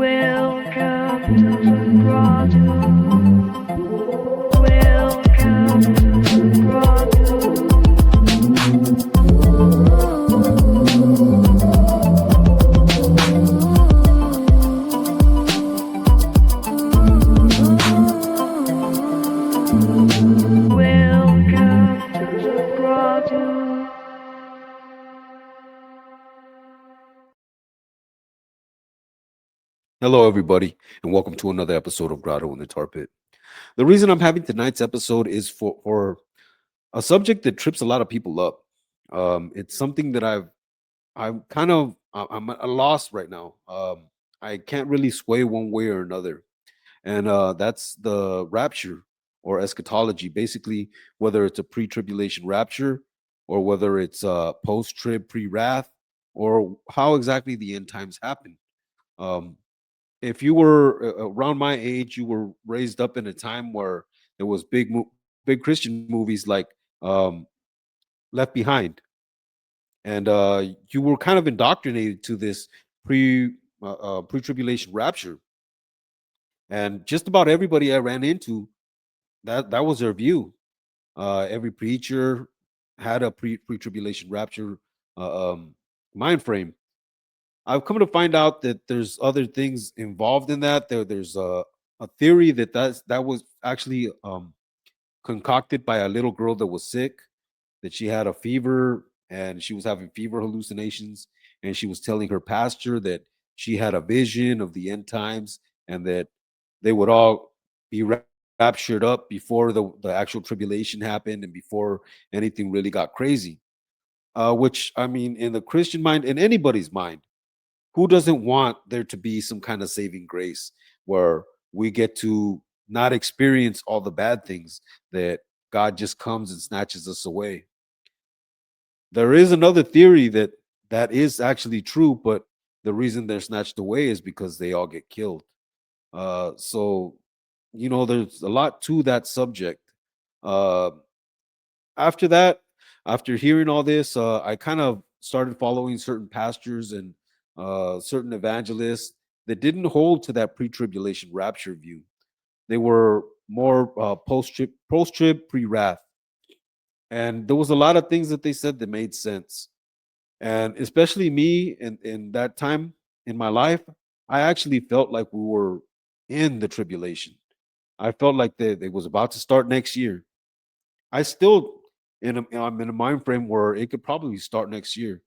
Welcome to the grotto. Welcome to the grotto. Welcome to the grotto. Hello, everybody, and welcome to another episode of Grotto in the Tar Pit. The reason I'm having tonight's episode is for a subject that trips a lot of people up. It's something that I'm at a loss right now. I can't really sway one way or another, and that's the rapture or eschatology. Basically, whether it's a pre-tribulation rapture or whether it's post-trib, pre-wrath, or how exactly the end times happen. Um, if you were around my age, you were raised up in a time where there was big Christian movies like um, Left Behind, and you were kind of indoctrinated to this pre-tribulation rapture, and just about everybody I ran into that was their view. Every preacher had a pre-tribulation rapture mind frame. I've come to find out that there's other things involved in that. There's a theory that was actually concocted by a little girl that was sick, that she had a fever and she was having fever hallucinations, and she was telling her pastor that she had a vision of the end times and that they would all be raptured up before the actual tribulation happened and before anything really got crazy. Which I mean, in the Christian mind, in anybody's mind, who doesn't want there to be some kind of saving grace where we get to not experience all the bad things that God just comes and snatches us away? There is another theory that is actually true, but the reason they're snatched away is because they all get killed. So there's a lot to that subject. Uh, after that, after hearing all this, I kind of started following certain pastors and certain evangelists that didn't hold to that pre-tribulation rapture view. They were more post-trib, pre-wrath, and there was a lot of things that they said that made sense. And especially me, in that time in my life, I actually felt like we were in the tribulation. I felt like that it was about to start next year. I still I'm in a mind frame where it could probably start next year.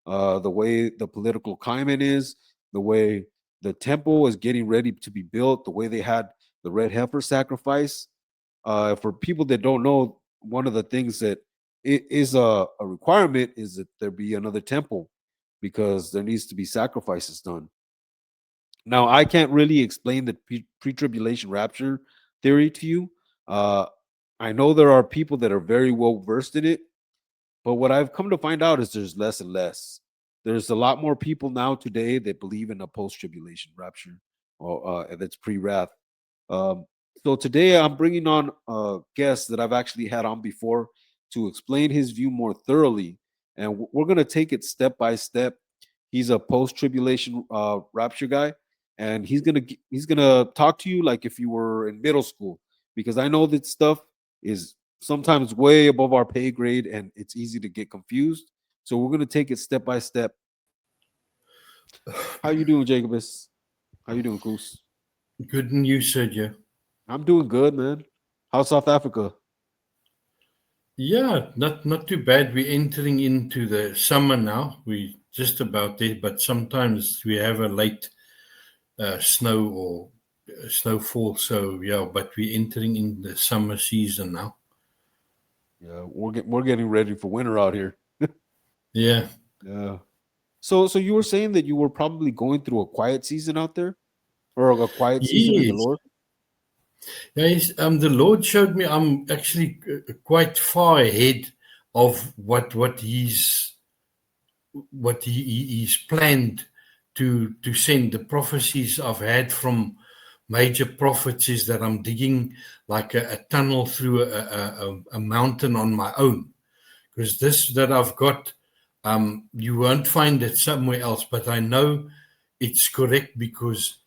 The way the political climate is, the way the temple is getting ready to be built, the way they had the red heifer sacrifice. For people that don't know, one of the things that it is a requirement is that there be another temple because there needs to be sacrifices done. Now, I can't really explain the pre-tribulation rapture theory to you. Uh, I know there are people that are very well versed in it, but what I've come to find out is there's less and less. There's a lot more people now today that believe in a post-tribulation rapture, or that's pre-wrath. Um, so today I'm bringing on a guest that I've actually had on before to explain his view more thoroughly, and we're going to take it step by step. He's a post-tribulation rapture guy, and he's gonna talk to you like if you were in middle school, because I know that stuff is sometimes way above our pay grade and it's easy to get confused. So we're gonna take it step by step. How you doing, Jacobus? How you doing, Goose? Good news, Sergio. I'm doing good, man. How's South Africa? Yeah, not too bad. We're entering into the summer now. We just about there, but sometimes we have a late snow or snowfall. So yeah, but we're entering in the summer season now. Yeah, we're getting ready for winter out here. Yeah. Yeah. So you were saying that you were probably going through a quiet season out there, or a quiet season in the Yes. Lord? Yes. The Lord showed me I'm actually quite far ahead of he's planned to send. The prophecies I've had from major prophets is that I'm digging like a tunnel through a mountain on my own, because this that I've got, you won't find it somewhere else, but I know it's correct because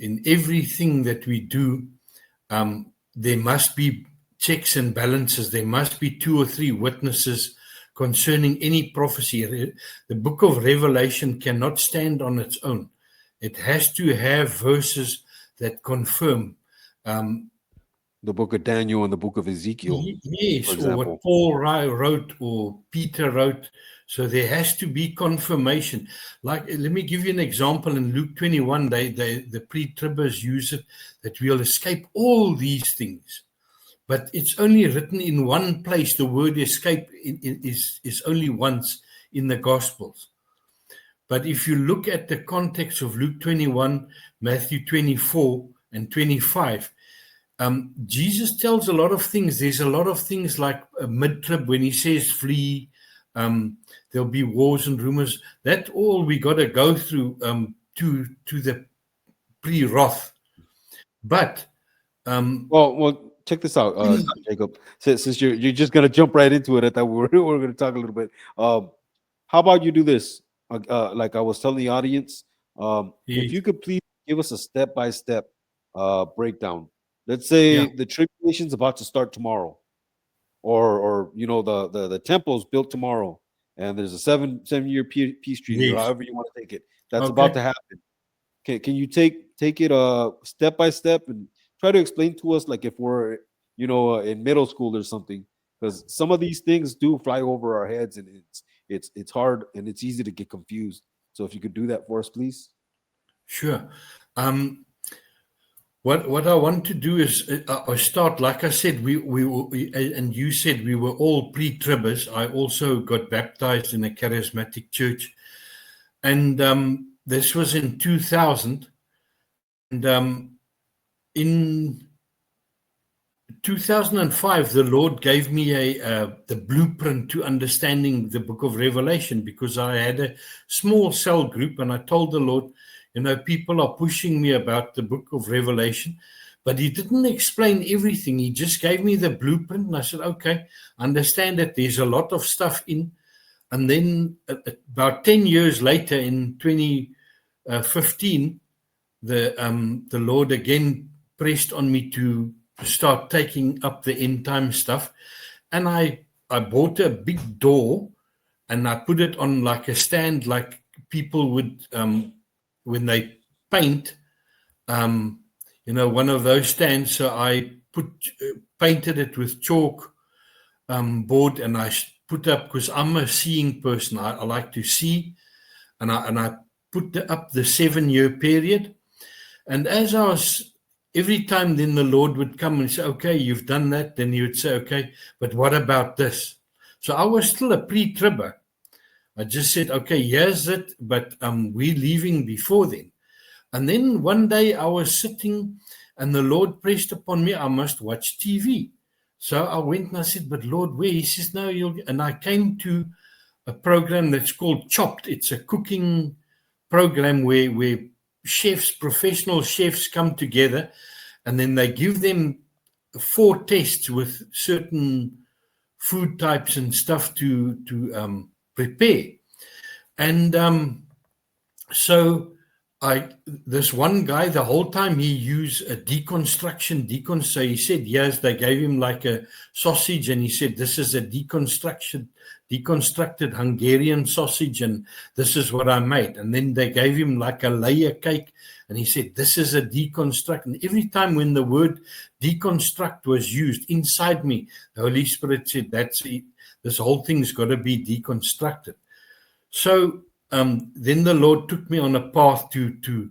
in everything that we do, there must be checks and balances. There must be 2 or 3 witnesses concerning any prophecy. The book of Revelation cannot stand on its own. It has to have verses that confirm. The book of Daniel and the book of Ezekiel. Yes, for or example. what Paul wrote or Peter wrote. So there has to be confirmation. Like, let me give you an example. In Luke 21, the pre-tribbers use it, that we'll escape all these things. But it's only written in one place. The word escape is only once in the Gospels. But if you look at the context of Luke 21, Matthew 24, and 25, Jesus tells a lot of things. There's a lot of things like mid-trib when he says flee, there'll be wars and rumors. That all we got to go through to the pre-wrath. But well, check this out, Jacob. Since you're just gonna jump right into it, I thought we were gonna talk a little bit. How about you do this? Like I was telling the audience, if Yes. you could please give us a step-by-step breakdown. Let's say Yeah. the tribulation's about to start tomorrow, or you know the temple's built tomorrow, and there's a seven-year peace treaty, or Yes. however you want to take it. That's Okay. about to happen. Can you take it step by step and try to explain to us, like if we're in middle school or something, because some of these things do fly over our heads, and it's hard and it's easy to get confused. So if you could do that for us, please. Sure. What I want to do is I start, like I said, we and you said we were all pre-tribbers. I also got baptized in a charismatic church, and this was in 2000. And in 2005, the Lord gave me the blueprint to understanding the book of Revelation, because I had a small cell group, and I told the Lord, people are pushing me about the book of Revelation, but he didn't explain everything. He just gave me the blueprint, and I said, okay, understand that there's a lot of stuff in. And then about 10 years later, in 2015, the Lord again pressed on me to start taking up the end time stuff. And I bought a big door, and I put it on like a stand, like people would when they paint, one of those stands. So I painted it with chalk board, and I put up, because I'm a seeing person. I like to see, and I put up the 7-year period. And as I was, every time then the Lord would come and say, okay, you've done that. Then he would say, okay, but what about this? So I was still a pre-tribber. I just said, okay, here's it, but we're leaving before then. And then one day I was sitting, and the Lord pressed upon me, I must watch TV. So I went and I said, but Lord, where? He says, no, and I came to a program that's called Chopped. It's a cooking program where chefs, professional chefs, come together, and then they give them 4 tests with certain food types and stuff to prepare. And so this one guy, the whole time he used a deconstruction. So he said, yes, they gave him like a sausage, and he said, this is a deconstructed Hungarian sausage, and this is what I made. And then they gave him like a layer cake, and he said, this is a deconstruct. And every time when the word deconstruct was used inside me, the Holy Spirit said, that's it. This whole thing's got to be deconstructed. So then the Lord took me on a path to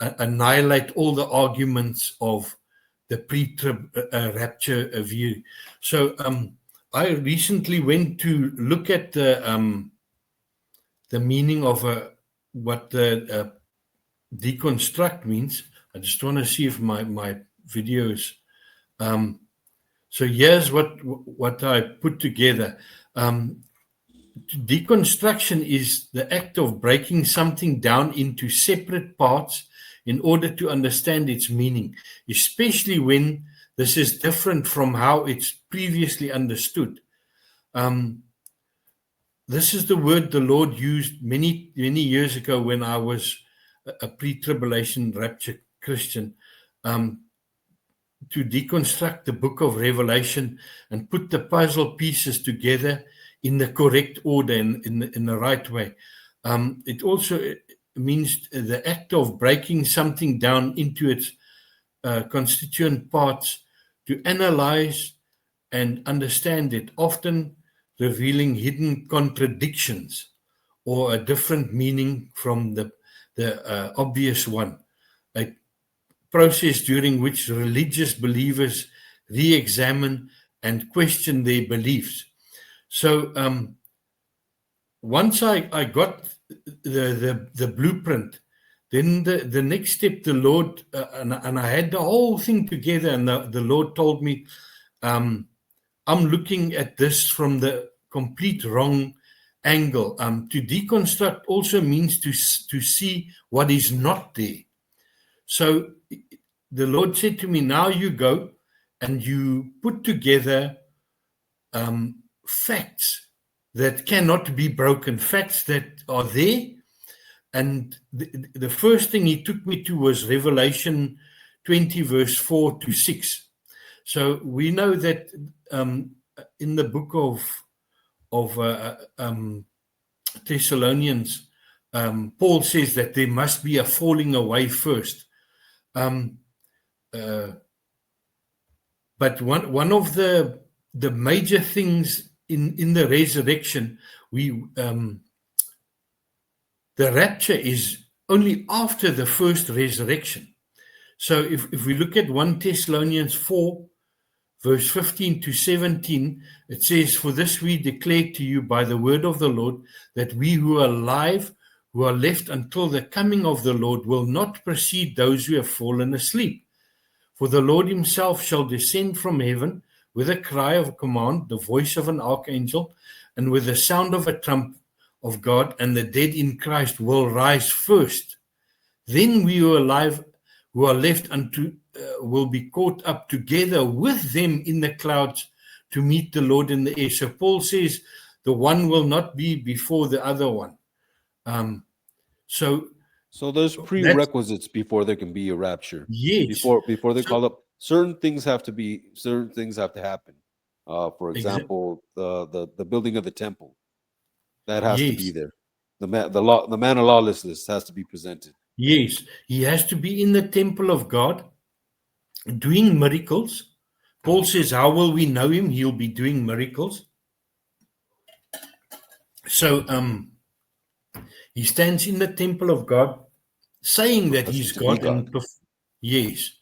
annihilate all the arguments of the pre-trib rapture view. So I recently went to look at the meaning of what the deconstruct means. I just want to see if my video is. So here's what I put together. Deconstruction is the act of breaking something down into separate parts in order to understand its meaning, especially when this is different from how it's previously understood. This is the word the Lord used many years ago when I was a pre-tribulation rapture Christian, to deconstruct the book of Revelation and put the puzzle pieces together in the correct order, in the right way. It also means the act of breaking something down into its constituent parts to analyze and understand it, often revealing hidden contradictions or a different meaning from the obvious one. A process during which religious believers re-examine and question their beliefs. So once I got the blueprint, then the next step, the Lord, and I had the whole thing together, and the Lord told me, I'm looking at this from the complete wrong angle. To deconstruct also means to see what is not there. So the Lord said to me, now you go and you put together facts that cannot be broken, facts that are there. And the first thing he took me to was Revelation 20, verse 4 to 6. So we know that in the book of Thessalonians, Paul says that there must be a falling away first. But one of the major things in the resurrection, the rapture is only after the first resurrection. So if we look at 1 Thessalonians 4, verse 15 to 17, it says, "For this we declare to you by the word of the Lord, that we who are alive, who are left until the coming of the Lord, will not precede those who have fallen asleep. For the Lord himself shall descend from heaven with a cry of command, the voice of an archangel, and with the sound of a trump of God, and the dead in Christ will rise first. Then we who are alive, who are left will be caught up together with them in the clouds to meet the Lord in the air." So Paul says the one will not be before the other one. So there's prerequisites before there can be a rapture. Yes. Before they call up, certain things have to happen. For example, the building of the temple, that has to be there. The man of lawlessness has to be presented. Yes, he has to be in the temple of God, doing miracles. Paul says, how will we know him? He'll be doing miracles. So he stands in the temple of God, saying that he's God. Yes.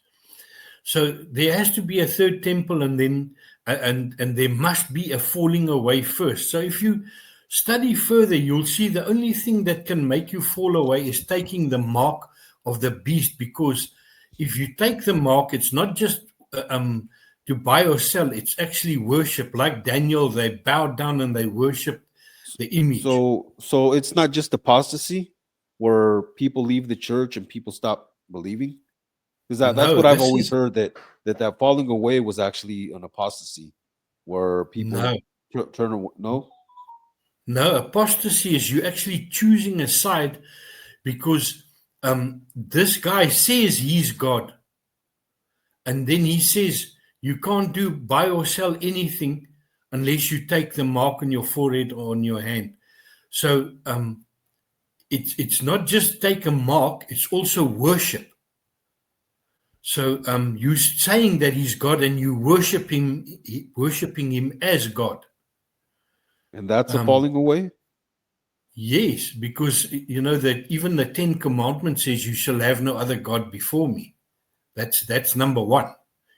So there has to be a third temple, and then and there must be a falling away first. So if you study further, you'll see the only thing that can make you fall away is taking the mark of the beast. Because if you take the mark, it's not just to buy or sell, it's actually worship. Like Daniel, they bowed down and they worship the image. So it's not just apostasy where people leave the church and people stop believing? Because that's what I've always heard, that falling away was actually an apostasy where people turn away. No, apostasy is you actually choosing a side, because this guy says he's God. And then he says you can't buy or sell anything unless you take the mark on your forehead or on your hand. So it's not just take a mark, it's also worship. So you're saying that he's God and you worshiping him as God. And that's a falling away? Yes, because you know that even the 10 Commandments says you shall have no other God before me. That's number one.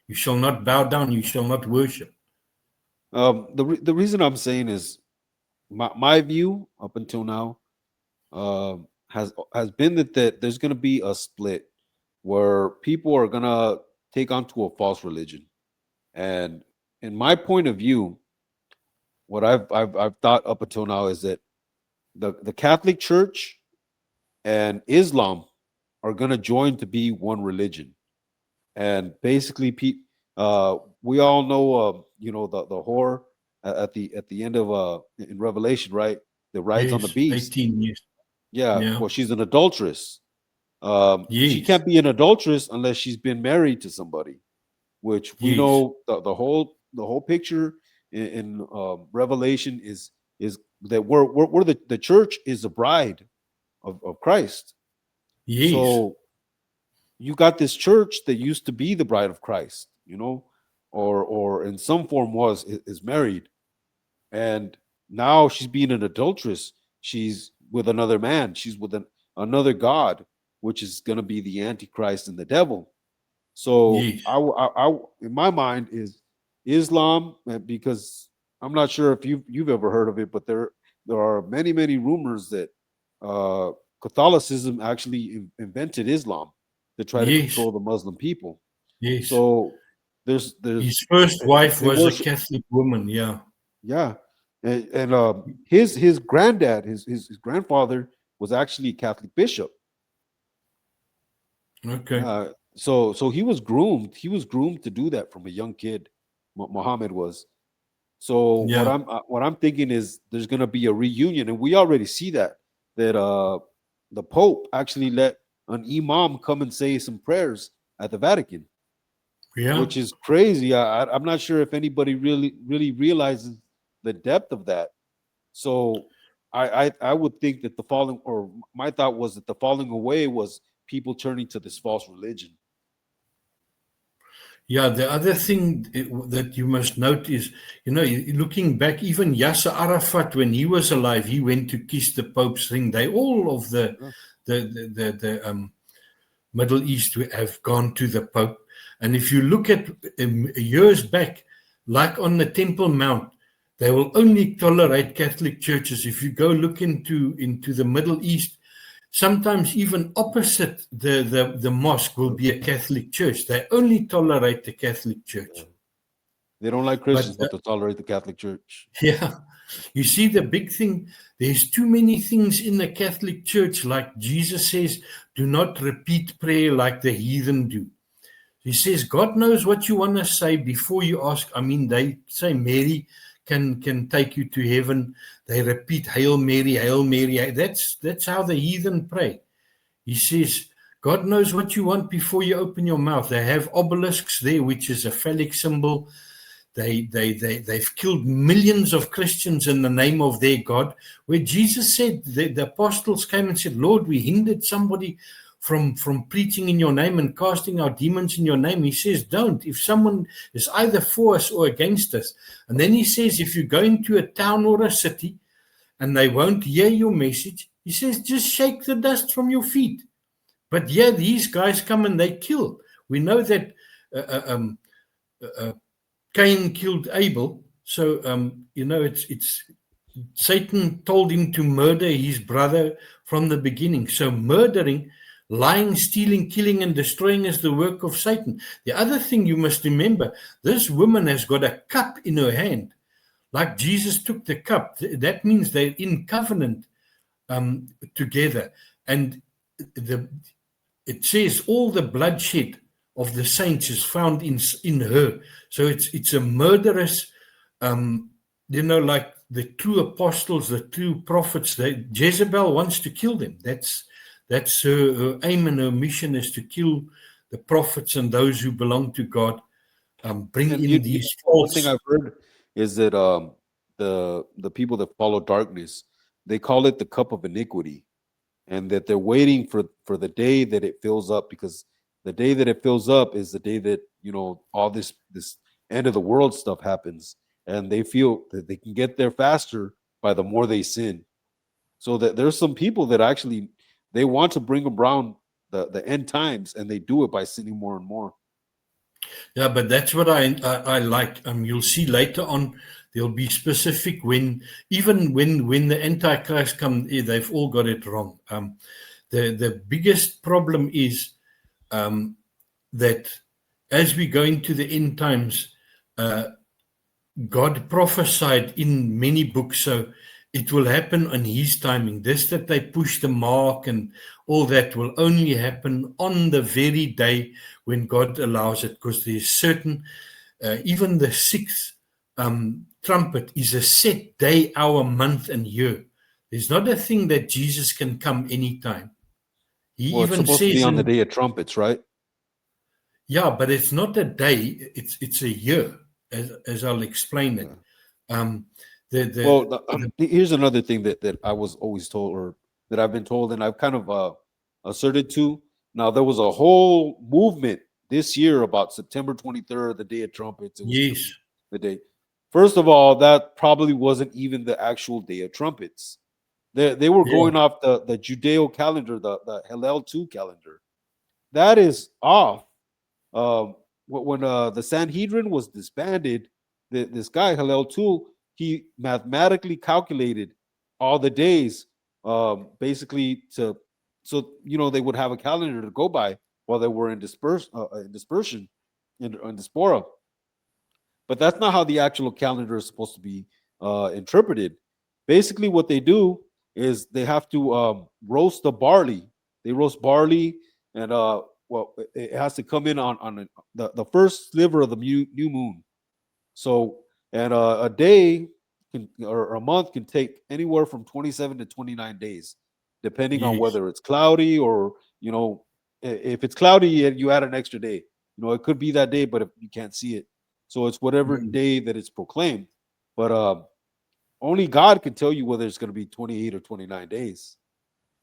You shall not bow down, you shall not worship. The reason I'm saying is my view up until now has been that there's going to be a split where people are going to take onto a false religion. And in my point of view, what I've thought up until now is that the Catholic Church and Islam are going to join to be one religion. And basically, we all know, the whore at the end of in Revelation, right? The rides on the beast. 18 years. Yeah. Well, she's an adulteress. She Yes. can't be an adulteress unless she's been married to somebody, which we Yes. know the whole picture in Revelation is that we're the church is the bride of Christ. Yes. So you got this church that used to be the bride of Christ, or in some form is married, and now she's being an adulteress. She's with another man. She's with another god, which is going to be the Antichrist and the devil. So Yes. in my mind is Islam, because I'm not sure if you've ever heard of it, but there are many rumors that Catholicism actually invented Islam to try to Yes. control the Muslim people. Yes. So there's His first wife they was a worship, Catholic woman. Yeah. yeah, and his granddad, his grandfather was actually a Catholic bishop. Okay. So he was groomed. He was groomed to do that from a young kid. Muhammad was. So Yeah. what I'm thinking is there's going to be a reunion, and we already see that the Pope actually let an imam come and say some prayers at the Vatican, Yeah. which is crazy. I'm not sure if anybody really realizes the depth of that. So I would think that the falling, or my thought was that the falling away was people turning to this false religion. Yeah, the other thing that you must note is, looking back, even Yasser Arafat, when he was alive, he went to kiss the Pope's ring. They all of the Middle East have gone to the Pope. And if you look at years back, like on the Temple Mount, they will only tolerate Catholic churches. If you go look into the Middle East, sometimes even opposite the mosque will be a Catholic church. They only tolerate the Catholic church. They don't like Christians, but they tolerate the Catholic Church. Yeah. You see, the big thing, there's too many things in the Catholic Church, like Jesus says, do not repeat prayer like the heathen do. He says, God knows what you want to say before you ask. I mean, they say Mary can take you to heaven. They repeat Hail Mary, Hail Mary. That's how the heathen pray. He says, God knows what you want before you open your mouth. They have obelisks there, which is a phallic symbol. They've killed millions of Christians in the name of their God, where Jesus said, the apostles came and said, Lord, we hindered somebody from preaching in your name and casting out demons in your name. He says, don't. If someone is either for us or against us. And then he says, if you go into a town or a city and they won't hear your message, he says, just shake the dust from your feet. But yeah, these guys come and they kill. We know that Cain killed Abel. So, it's Satan told him to murder his brother from the beginning. So murdering, lying, stealing, killing, and destroying is the work of Satan. The other thing you must remember, this woman has got a cup in her hand. Like Jesus took the cup. That means they're in covenant together. And it says all the bloodshed of the saints is found in her. So it's a murderous, like the two apostles, the two prophets. Jezebel wants to kill them. That's her aim and her mission, is to kill the prophets and those who belong to God. Bring in these false. One thing I've heard is that the people that follow darkness, they call it the cup of iniquity, and that they're waiting for the day that it fills up, because the day that it fills up is the day that all this end of the world stuff happens, and they feel that they can get there faster by the more they sin. So that there's some people that actually they want to bring around the end times, and they do it by sinning more and more. Yeah, but that's what I like. You'll see later on there'll be specific when the Antichrist come, they've all got it wrong. The biggest problem is that as we go into the end times, God prophesied in many books, so it will happen on his timing. This that they push the mark and all that will only happen on the very day when God allows it, because there's certain, even the sixth trumpet is a set day, hour, month, and year. There's not a thing that Jesus can come anytime. He Well, it's even supposed to be says on the in, Day of Trumpets, right? yeah, but it's not a day, it's a year, as I'll explain it. Yeah. The Well, here's another thing that I was always told, or that I've been told, and I've kind of asserted to. Now, there was a whole movement this year about September 23rd, the Day of Trumpets. It was going to yes, be the day. First of all, that probably wasn't even the actual Day of Trumpets. They were yeah, going off the Judeo calendar, the Hillel 2 calendar. That is off. When the Sanhedrin was disbanded, this guy Hillel 2, he mathematically calculated all the days, basically so they would have a calendar to go by while they were in dispersion in diaspora. But that's not how the actual calendar is supposed to be interpreted. Basically, what they do is they have to roast the barley. They roast barley, and well, it has to come in on the first sliver of the new moon. So, and a day or a month can take anywhere from 27 to 29 days, depending on yes. whether it's cloudy or, if it's cloudy and you add an extra day. It could be that day, but if you can't see it. So it's whatever Mm. day that it's proclaimed. But only God can tell you whether it's going to be 28 or 29 days.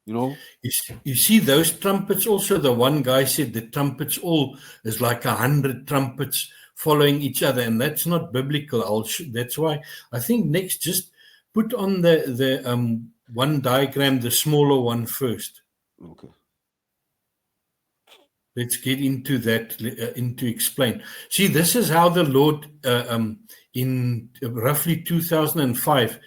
You see those trumpets also, the one guy said the trumpets all is like 100 trumpets following each other, and that's not biblical. That's why I think next just put on the one diagram, the smaller one first. Okay. Let's get into that, into explain. See, this is how the Lord, in roughly 2005,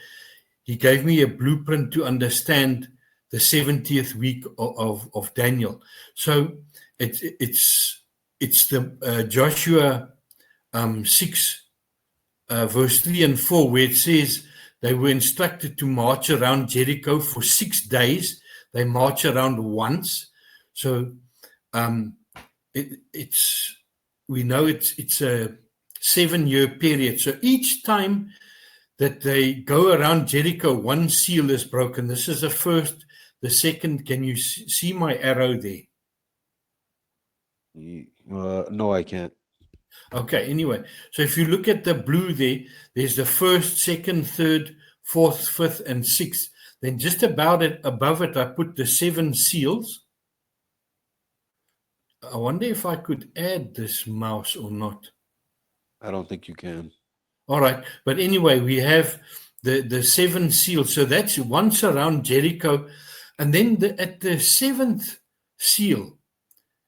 he gave me a blueprint to understand the 70th week of Daniel. So it's the Joshua 6, verse 3 and 4, where it says they were instructed to march around Jericho for 6 days. They march around once. So we know it's a 7-year period. So each time that they go around Jericho, one seal is broken. This is the first. The second, can you see my arrow there? No, I can't. Okay, anyway. So if you look at the blue there, there's the first, second, third, fourth, fifth, and sixth. Then just above it, I put the 7 seals. I wonder if I could add this mouse or not. I don't think you can. All right. But anyway, we have the 7 seals. So that's once around Jericho. And then at the 7th seal,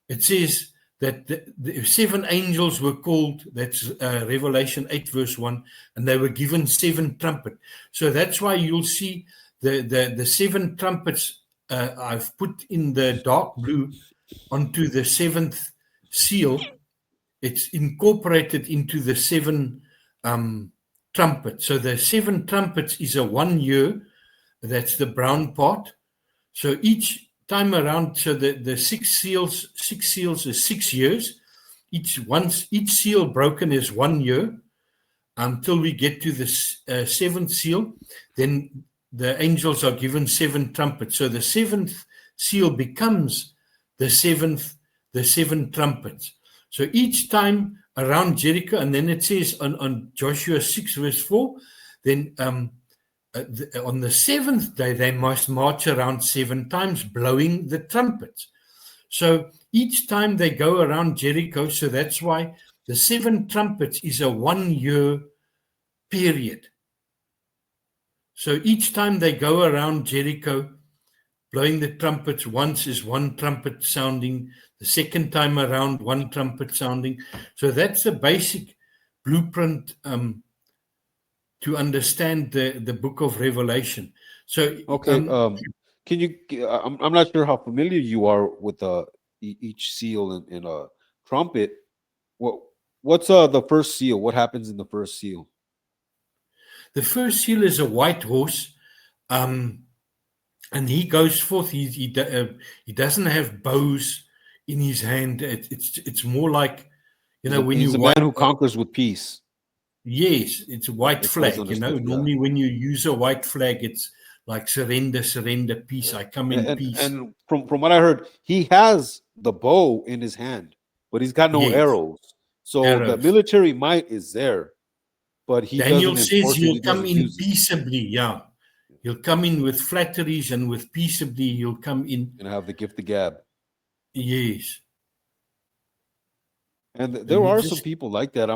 it says that the 7 angels were called. That's Revelation 8, verse 1. And they were given 7 trumpets. So that's why you'll see the 7 trumpets I've put in the dark blue onto the 7th seal. It's incorporated into the 7 trumpets. So the 7 trumpets is a 1 year. That's the brown part. So each time around, so the 6 seals is 6 years. Each seal broken is 1 year until we get to the 7th seal. Then the angels are given 7 trumpets. So the 7th seal becomes the 7 trumpets. So each time around Jericho, and then it says on Joshua 6, verse 4, then on the 7th day, they must march around 7 times, blowing the trumpets. So each time they go around Jericho, so that's why the 7 trumpets is a 1 year period. So each time they go around Jericho, blowing the trumpets, once is 1 trumpet sounding, the second time around 1 trumpet sounding. So that's the basic blueprint to understand the book of Revelation. So Okay. Can you? I'm not sure how familiar you are with each seal in a trumpet. What's the first seal? What happens in the first seal? the first seal is a white horse, and he goes forth. He doesn't have bows in his hand. It's more like, when He's you a man who conquers with peace. yes, it's a white As far as I flag. understood, yeah. Normally when you use a white flag, it's like surrender, surrender, peace. I come in peace. And from what I heard, he has the bow in his hand, but he's got no Yes. arrows. So the Arrows. military might is there, but he Daniel doesn't says enforce it. He he'll come doesn't in use it. peaceably. Yeah. He'll come in with flatteries and with peaceably. He'll come in. And have the gift of gab. Yes. And there we are some just- people like that.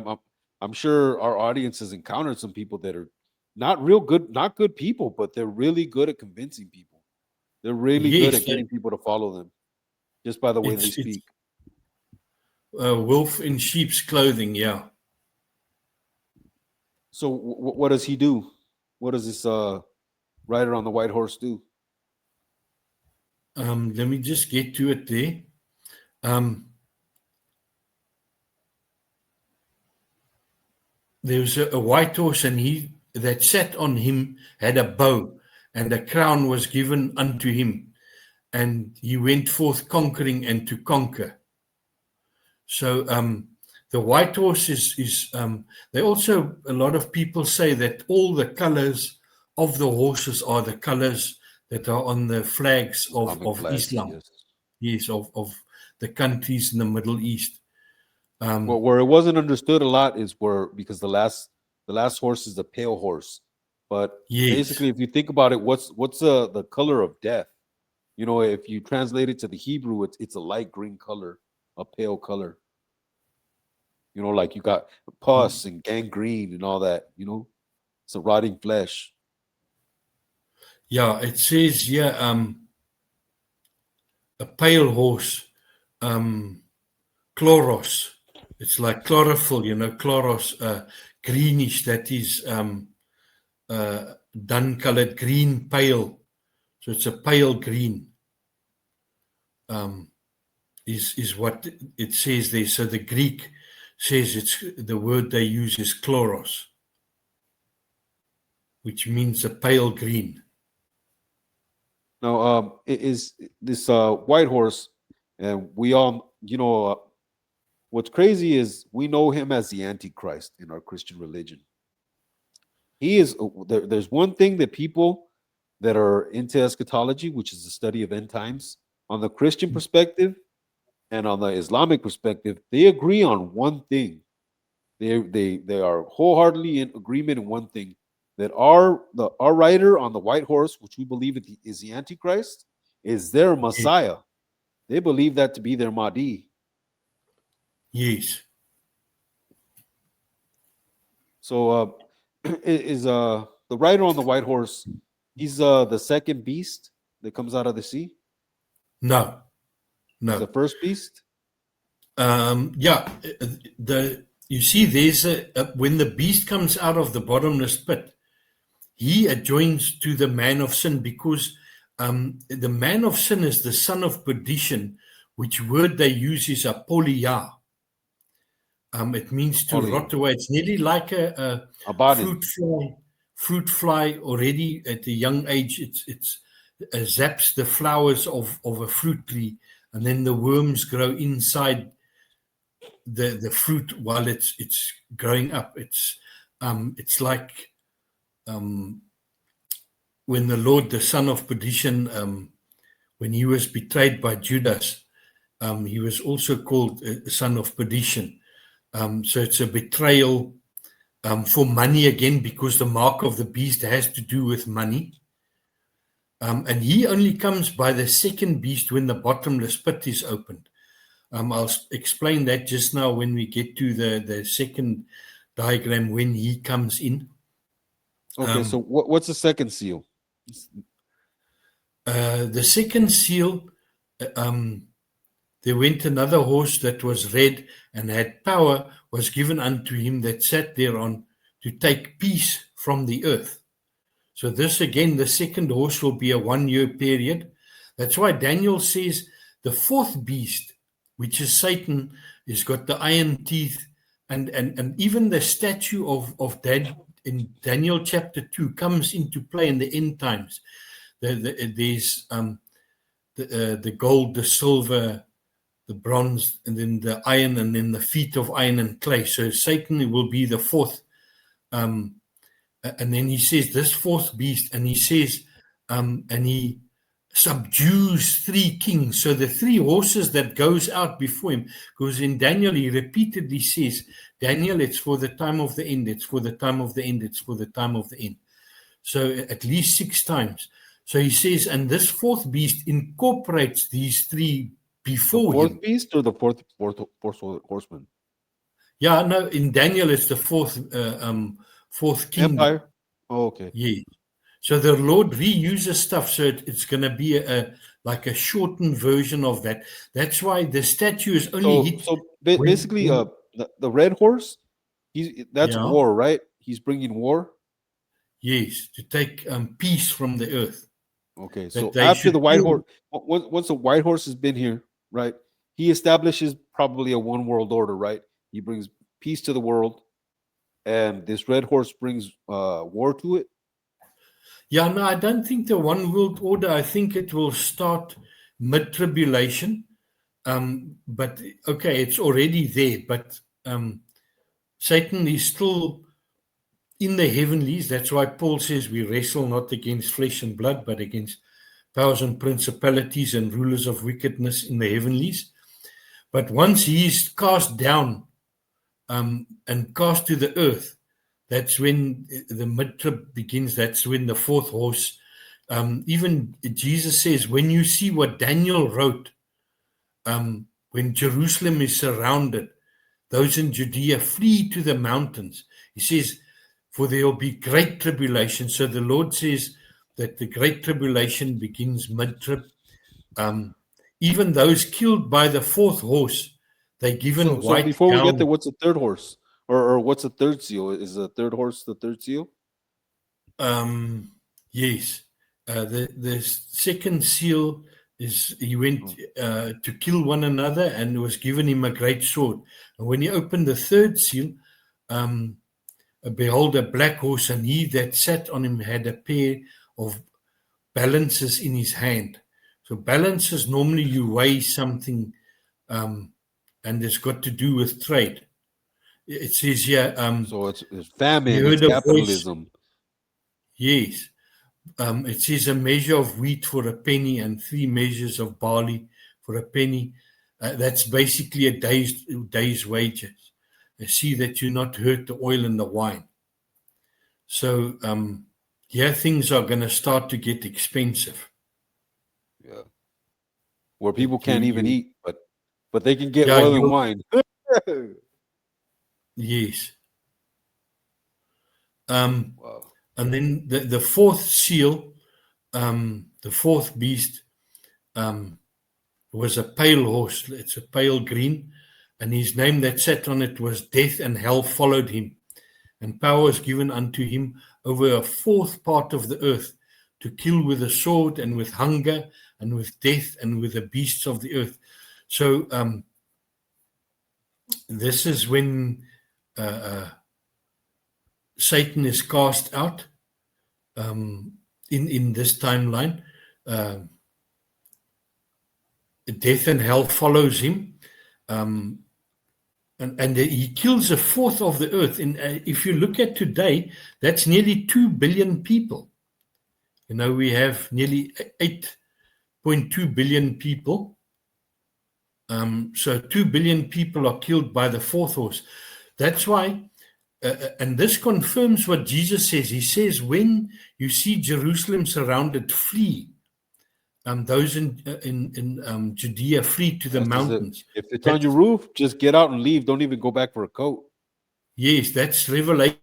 I'm sure our audience has encountered some people that are not real good, not good people, but they're really good at convincing people. They're really good Yes, at getting people to follow them just by the way they It's- it's- speak. wolf in sheep's clothing. Yeah. So what does he do? What does this rider on the white horse do? Let me just get to it there. There was a white horse, and he that sat on him had a bow, and a crown was given unto him, and he went forth conquering and to conquer. So the white horse is they also, a lot of people say that all the colors of the horses are the colors that are on the flags of Islamic flags, Islam. yes. Yes, of the countries in the Middle East. Well, where it wasn't understood a lot is where, because the last horse is the pale horse, but Yes. basically, if you think about it, what's the color of death? You know, if you translate it to the Hebrew, it's a light green color, a pale color. You know, like you got pus and gangrene and all that. You know, it's a rotting flesh. Yeah, it says here a pale horse, chloros. It's like chlorophyll, you know, chloros, greenish. That is dun-colored green, pale. So it's a pale green. Is what it says there. So the Greek says it's the word they use is chloros, which means a pale green. Now, it is this white horse, and we all, you know, what's crazy is we know him as the Antichrist in our Christian religion. He is there's one thing that people that are into eschatology, which is the study of end times, on the Christian perspective and on the Islamic perspective, they agree on one thing. They are wholeheartedly in agreement in one thing, that our rider on the white horse, which we believe is the Antichrist, is their Messiah. They believe that to be their Mahdi. Yes. So is the rider on the white horse, he's the second beast that comes out of the sea? No. He's the first beast? Yeah, you see, there's when the beast comes out of the bottomless pit, he adjoins to the man of sin, because the man of sin is the son of perdition, which word they use is apolia. It means to Apolia. rot away. It's nearly like a Abaddon. fruit fly already at a young age. It's zaps the flowers of a fruit tree, and then the worms grow inside the fruit while it's growing up. It's like when the Lord, the son of perdition, when he was betrayed by Judas, he was also called a son of perdition. So it's a betrayal for money again, because the mark of the beast has to do with money. And he only comes by the second beast when the bottomless pit is opened. I'll explain that just now when we get to the second diagram, when he comes in. Okay, so what's the second seal? The second seal, there went another horse that was red and had power, was given unto him that sat thereon, to take peace from the earth. So this again, the second horse will be a 1 year period. That's why Daniel says the fourth beast, which is Satan, has got the iron teeth, and even the statue of Dad in Daniel chapter 2 comes into play in the end times. There's the gold, the silver, the bronze, and then the iron, and then the feet of iron and clay. So Satan will be the fourth. And then he says this fourth beast, and he says and he subdues 3 kings. So the 3 horses that goes out before him, because in Daniel he repeatedly says, Daniel, it's for the time of the end, it's for the time of the end, it's for the time of the end. So at least 6 times. So he says, and this 4th beast incorporates these 3 The before fourth him. beast or the fourth horseman? Yeah, no, in Daniel it's the 4th king. Empire. Oh, okay. Yeah. So the Lord reuses stuff, so it's going to be like a shortened version of that. That's why the statue is only hit. So when- basically, when- the red horse, that's Yeah. war, right? He's bringing war. Yes, to take peace from the earth. Okay, That so they after the should white kill- horse, once the white horse has been here, right? He establishes probably a one world order, right? He brings peace to the world, and this red horse brings war to it. Yeah, no, I don't think the one world order. I think it will start mid-tribulation. But okay, it's already there. But Satan is still in the heavenlies. That's why Paul says we wrestle not against flesh and blood, but against powers and principalities and rulers of wickedness in the heavenlies. But once he is cast down and cast to the earth, that's when the mid-trib begins. That's when the 4th horse, even Jesus says, when you see what Daniel wrote, when Jerusalem is surrounded, those in Judea flee to the mountains. He says, for there will be great tribulation. So the Lord says that the great tribulation begins mid-trib. Even those killed by the 4th horse, they're given So white before we get gown. there, what's the third horse, or what's the third seal? Is the third horse the third seal? Yes. The second seal is he went to kill one another and was given him a great sword. And when he opened the third seal, behold, a black horse, and he that sat on him had a pair of balances in his hand. So balances, normally you weigh something, and it's got to do with trade. It says here, So it's famine, you it's heard a voice. capitalism. Yes. It says a measure of wheat for a penny and 3 measures of barley for a penny. That's basically a day's wages. See that you not hurt the oil and the wine. So things are going to start to get expensive. Yeah, where people can't You- even you- eat, but they can get Yeah, oil and you- wine. Yes. Wow. And then the 4th seal, the 4th beast, was a pale horse. It's a pale green, and his name that sat on it was Death, and hell followed him. And power was given unto him over a 4th part of the earth to kill with a sword and with hunger and with death and with the beasts of the earth. So this is when Satan is cast out in this timeline. Death and hell follows him. And he kills 1/4 of the earth. And if you look at today, that's nearly 2 billion people. You know, we have nearly 8.2 billion people. So 2 billion people are killed by the 4th horse. That's why, and this confirms what Jesus says. He says, when you see Jerusalem surrounded, flee. Those in Judea flee to the That's just it. mountains. If it's on your roof, just get out and leave. Don't even go back for a coat. Yes, that's Revelation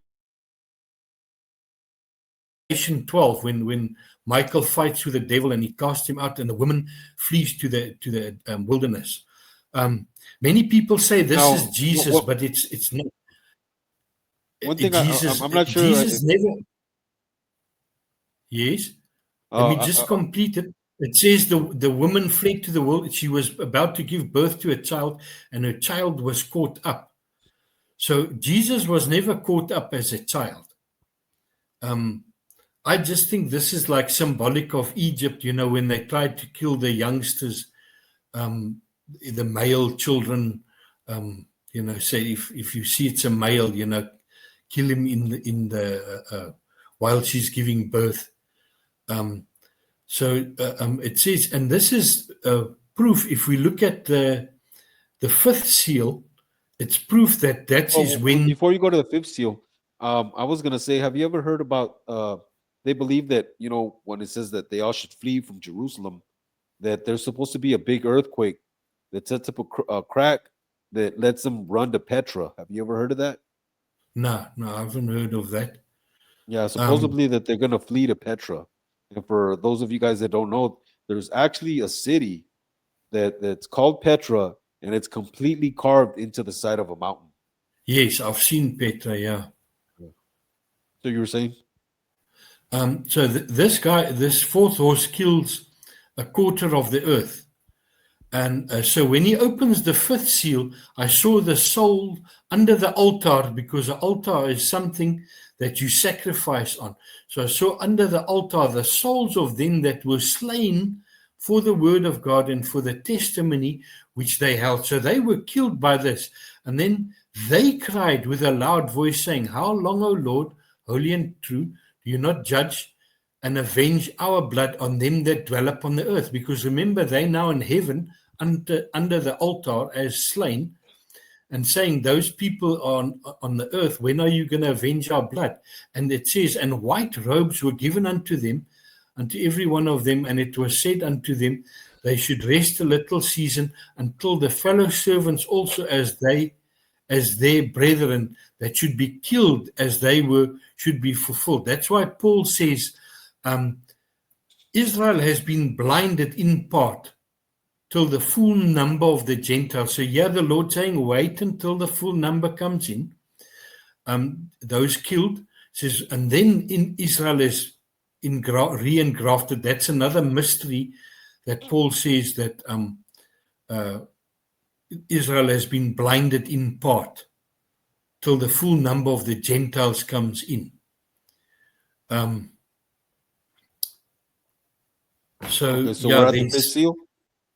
12 when Michael fights with the devil and he casts him out, and the woman flees to the wilderness. Many people say this Now, is Jesus, but it's not. One thing Jesus, I'm not sure. Jesus never. Yes. Let me just complete it. It says the woman fled to the world. She was about to give birth to a child, and her child was caught up. So Jesus was never caught up as a child. I just think this is like symbolic of Egypt, you know, when they tried to kill the youngsters, the male children, you know, say if you see it's a male, you know, kill him in the while she's giving birth. So it says, and this is proof. If we look at the fifth seal, it's proof that that is when. Before you go to the fifth seal, I was gonna say, have you ever heard about? They believe that when it says that they all should flee from Jerusalem, that there's supposed to be a big earthquake that sets up a crack that lets them run to Petra. Have you ever heard of that? No, I haven't heard of that. Yeah, supposedly that they're gonna flee to Petra. And for those of you guys that don't know, there's actually a city that's called Petra, and it's completely carved into the side of a mountain. Yes, I've seen Petra. Yeah. So you were saying? So this guy, this fourth horse kills a quarter of the earth. And so when he opens the fifth seal, I saw the soul under the altar, because the altar is something that you sacrifice on. So I saw under the altar the souls of them that were slain for the word of God and for the testimony which they held. So they were killed by this. And then they cried with a loud voice, saying, "How long, O Lord, holy and true, do you not judge and avenge our blood on them that dwell upon the earth?" Because remember, they now in heaven under the altar as slain, and saying, those people on the earth, when are you going to avenge our blood? And it says, and white robes were given unto them, unto every one of them, and it was said unto them, they should rest a little season until the fellow servants also as their brethren that should be killed as they were should be fulfilled. That's why Paul says Israel has been blinded in part till the full number of the Gentiles. So here the Lord saying, wait until the full number comes in. Those killed, says, and then in Israel is re-engrafted. That's another mystery that Paul says that Israel has been blinded in part till the full number of the Gentiles comes in. So we're at the fifth seal?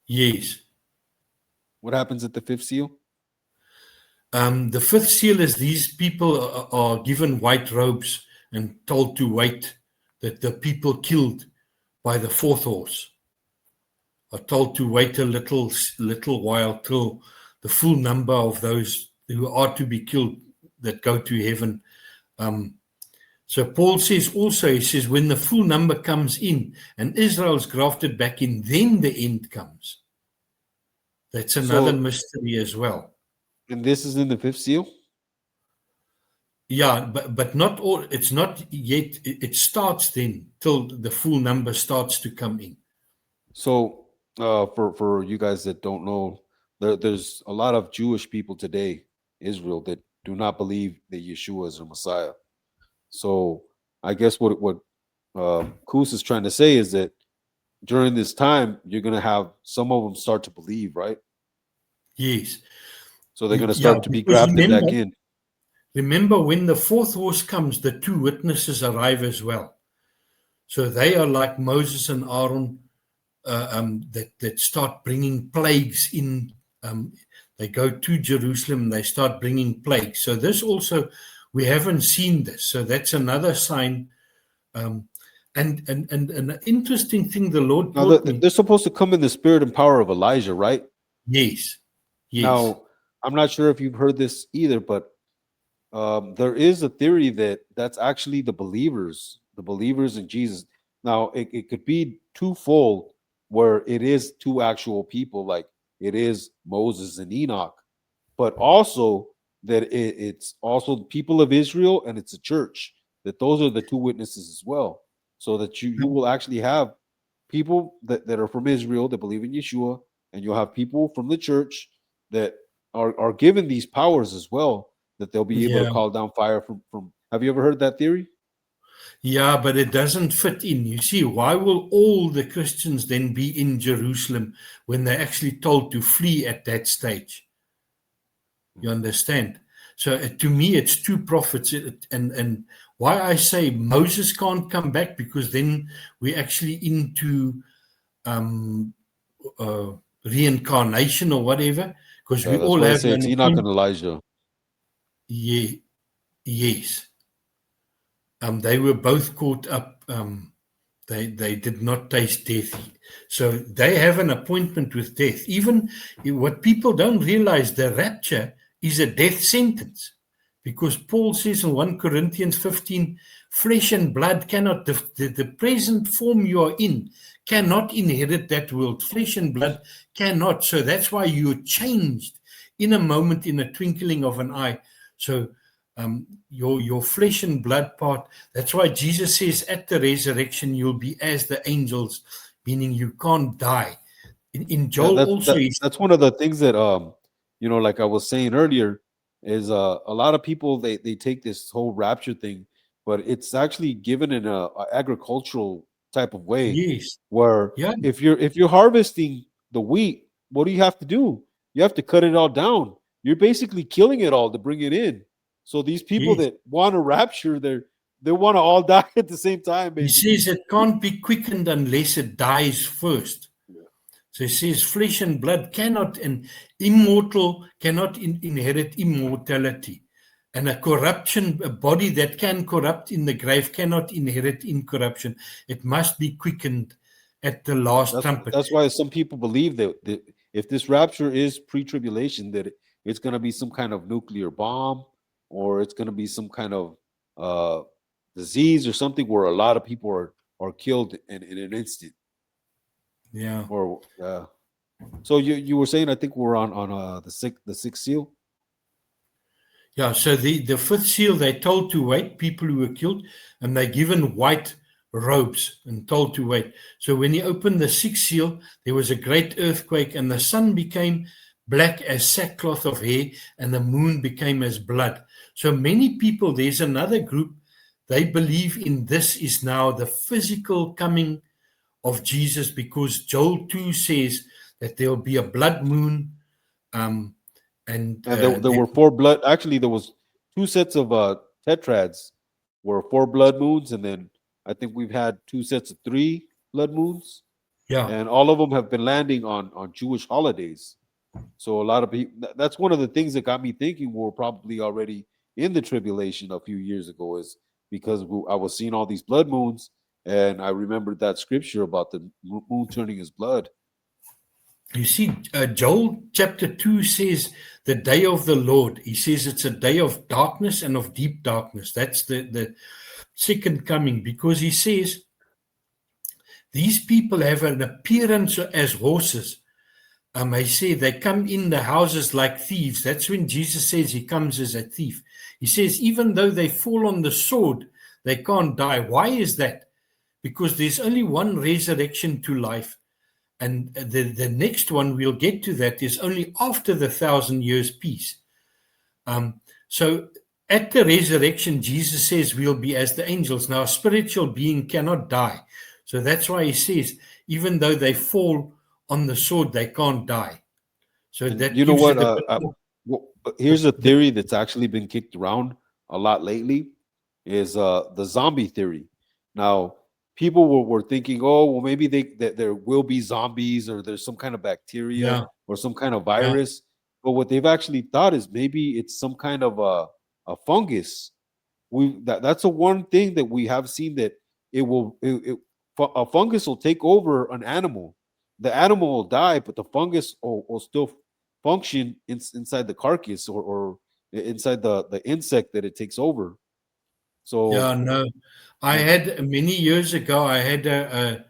Yes. What happens at the fifth seal? The fifth seal is these people are given white robes and told to wait, that the people killed by the fourth horse are told to wait a little while till the full number of those who are to be killed that go to heaven. So Paul says also, he says, when the full number comes in and Israel's grafted back in, then the end comes. That's another mystery as well. And this is in the fifth seal? Yeah, but not all. It's not yet. It starts then till the full number starts to come in. So for you guys that don't know, there's a lot of Jewish people today, Israel, that do not believe that Yeshua is a Messiah. So I guess what Koos is trying to say is that during this time, you're going to have some of them start to believe, right? Yes. So they're going to start to be grafted back in. Remember, when the fourth horse comes, the two witnesses arrive as well. So they are like Moses and Aaron that start bringing plagues in. They go to Jerusalem and they start bringing plagues. So this also, we haven't seen this. So that's another sign. And an interesting thing the Lord taught me. They're supposed to come in the spirit and power of Elijah, right? Yes. Now, I'm not sure if you've heard this either, but there is a theory that that's actually the believers in Jesus. Now, it could be twofold, where it is two actual people, like it is Moses and Enoch, but also that it's also the people of Israel and it's a church, that those are the two witnesses as well. So that you will actually have people that are from Israel that believe in Yeshua, and you'll have people from the church that are given these powers as well, that they'll be able to call down fire from. Have you ever heard that theory? Yeah, but it doesn't fit in. You see, why will all the Christians then be in Jerusalem when they're actually told to flee at that stage? You understand? So to me, it's two prophets. And why I say Moses can't come back, because then we're actually into reincarnation or whatever, because we all have it's Enoch and Elijah. Yes. They were both caught up They did not taste death. So they have an appointment with death. Even what people don't realize, the rapture is a death sentence. Because Paul says in 1 Corinthians 15, flesh and blood cannot, the present form you are in, cannot inherit that world. Flesh and blood cannot. So that's why you're changed in a moment, in a twinkling of an eye. So your flesh and blood part, that's why Jesus says at the resurrection, you'll be as the angels, meaning you can't die. In Joel also, that's one of the things that like I was saying earlier, is a lot of people they take this whole rapture thing, but it's actually given in a agricultural type of way. yes, Where yeah, if you're harvesting the wheat, what do you have to do? You have to cut it all down. You're basically killing it all to bring it in. So these people yes. that want to rapture, they want to all die at the same time. He Basically, says it can't be quickened unless it dies first. So he says flesh and blood cannot, and immortal cannot inherit immortality. And a body that can corrupt in the grave cannot inherit incorruption. It must be quickened at the last trumpet. That's why some people believe that if this rapture is pre-tribulation, that it's going to be some kind of nuclear bomb, or it's going to be some kind of disease or something where a lot of people are killed in an instant. Yeah. Or so you were saying, I think we're on the sixth seal. Yeah, so the fifth seal, they told to wait, people who were killed, and they given white robes and told to wait. So when he opened the sixth seal, there was a great earthquake, and the sun became black as sackcloth of hair, and the moon became as blood. So many people, there's another group, they believe in this is now the physical coming of Jesus, because Joel 2 says that there will be a blood moon, and there were four blood. Actually, there was two sets of tetrads, were 4 blood moons, and then I think we've had 2 sets of 3 blood moons. Yeah, and all of them have been landing on Jewish holidays. So a lot of people. That's one of the things that got me thinking we're probably already in the tribulation a few years ago, is because I was seeing all these blood moons. And I remembered that scripture about the moon turning his blood. you see, Joel chapter 2 says the day of the Lord. He says it's a day of darkness and of deep darkness. That's the second coming, because he says these people have an appearance as horses. I say they come in the houses like thieves. That's when Jesus says he comes as a thief. He says even though they fall on the sword, they can't die. Why is that? Because there's only one resurrection to life. And the next one, we'll get to that, is only after the 1,000 years peace. So at the resurrection, Jesus says we'll be as the angels. Now, a spiritual being cannot die. So that's why he says, even though they fall on the sword, they can't die. So that you know what? Here's a theory that's actually been kicked around a lot lately, is the zombie theory. Now, people were thinking, oh, well, maybe there will be zombies, or there's some kind of bacteria or some kind of virus. But what they've actually thought is maybe it's some kind of a fungus. That's the one thing that we have seen, that a fungus will take over an animal. The animal will die, but the fungus will still function inside the carcass, or inside the insect that it takes over. So yeah, no, I had many years ago. I had there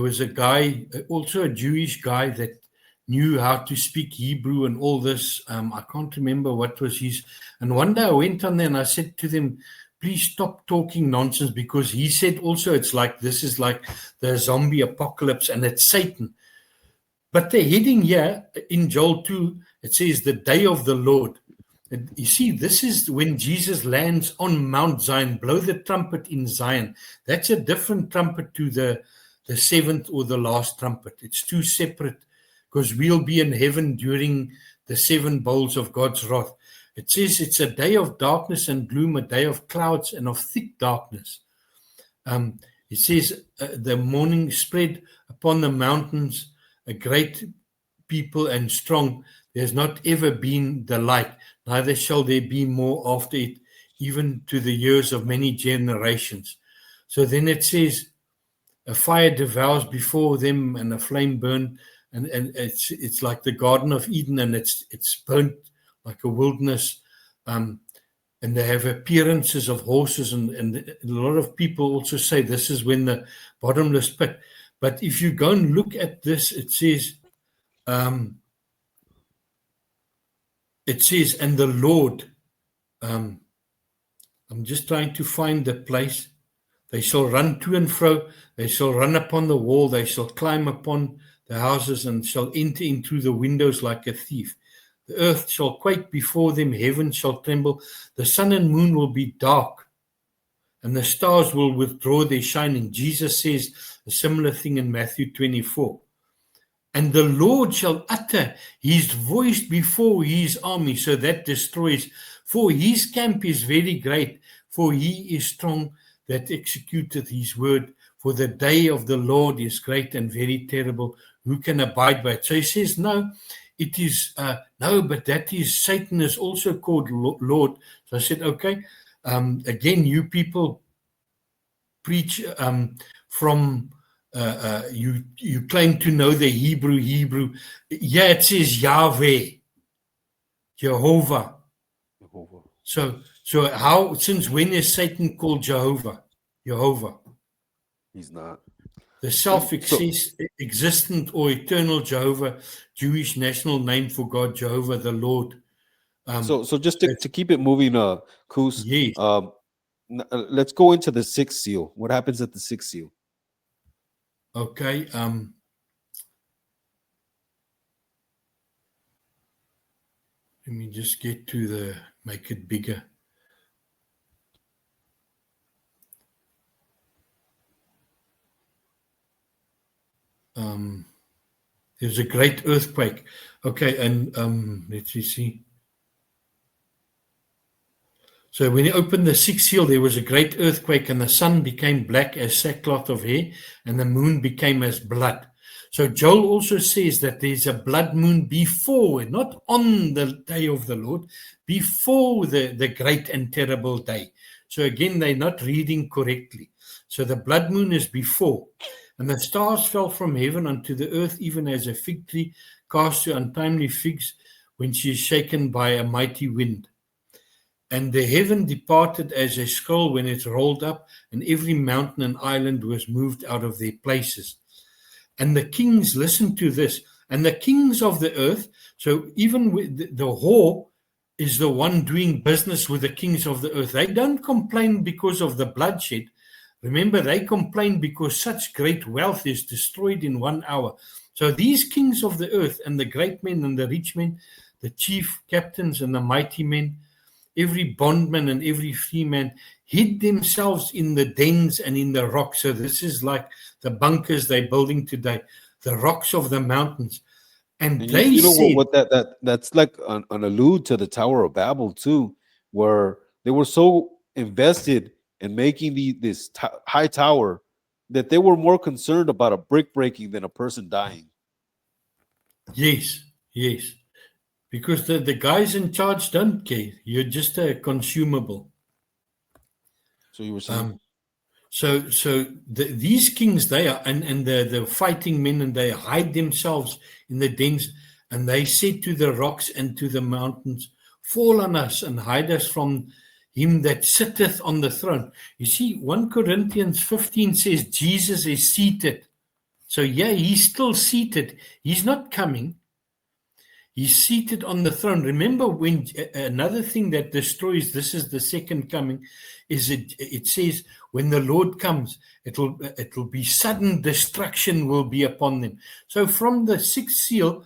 was a guy, also a Jewish guy, that knew how to speak Hebrew and all this. I can't remember what was his. And one day I went on there and I said to them, please stop talking nonsense, because he said also it's like, this is like the zombie apocalypse and it's Satan. But the heading here in Joel 2, it says the day of the Lord. And you see, this is when Jesus lands on Mount Zion. Blow the trumpet in Zion. That's a different trumpet to the seventh or the last trumpet. It's two separate, because we'll be in heaven during the 7 bowls of God's wrath. It says it's a day of darkness and gloom, a day of clouds and of thick darkness. It says the morning spread upon the mountains, a great people and strong. There's not ever been the like, neither shall there be more after it, even to the years of many generations. So then it says, a fire devours before them and a flame burn, and it's like the Garden of Eden, and it's burnt like a wilderness, and they have appearances of horses, and a lot of people also say this is when the bottomless pit. But if you go and look at this, it says, and the Lord, I'm just trying to find the place. They shall run to and fro, they shall run upon the wall, they shall climb upon the houses, and shall enter in through the windows like a thief. The earth shall quake before them, heaven shall tremble, the sun and moon will be dark, and the stars will withdraw their shining. Jesus says a similar thing in Matthew 24. And the Lord shall utter his voice before his army, so that destroys. For his camp is very great, for he is strong that executeth his word. For the day of the Lord is great and very terrible. Who can abide by it? So he says, no, it is, no, but that is, Satan is also called Lord. So I said, okay, again, you people preach from, you claim to know the Hebrew. Yeah, it says Yahweh, Jehovah. So how, since when is Satan called Jehovah? He's not. The self-existent or eternal Jehovah, Jewish national name for God, Jehovah the Lord. So just to keep it moving, Koos, Yes. Let's go into the sixth seal. What happens at the sixth seal? Okay. Let me just get to the, make it bigger. There's a great earthquake. Okay, and let's see. So when he opened the sixth seal, there was a great earthquake, and the sun became black as sackcloth of hair, and the moon became as blood. So Joel also says that there's a blood moon before, not on the day of the Lord, before the great and terrible day. So again, they're not reading correctly. So the blood moon is before. And the stars fell from heaven unto the earth, even as a fig tree cast her untimely figs when she is shaken by a mighty wind. And the heaven departed as a scroll when it rolled up, and every mountain and island was moved out of their places. And the kings listened to this, and the kings of the earth, so even with the whore is the one doing business with the kings of the earth. They don't complain because of the bloodshed. Remember, they complain because such great wealth is destroyed in 1 hour. So these kings of the earth and the great men and the rich men, the chief captains and the mighty men, every bondman and every free man hid themselves in the dens and in the rocks. So this is like the bunkers they're building today, the rocks of the mountains. And they you know said, what that's like an allude to the Tower of Babel too, where they were so invested in making this high tower that they were more concerned about a brick breaking than a person dying. Yes. Because the guys in charge don't care. You're just a consumable. So you were saying? These kings, they are, and the fighting men, and they hide themselves in the dens, and they said to the rocks and to the mountains, fall on us and hide us from him that sitteth on the throne. You see, 1 Corinthians 15 says Jesus is seated. So yeah, he's still seated. He's not coming. He's seated on the throne. Remember, when another thing that destroys, this is the second coming, is it says when the Lord comes, it will be sudden destruction will be upon them. So from the sixth seal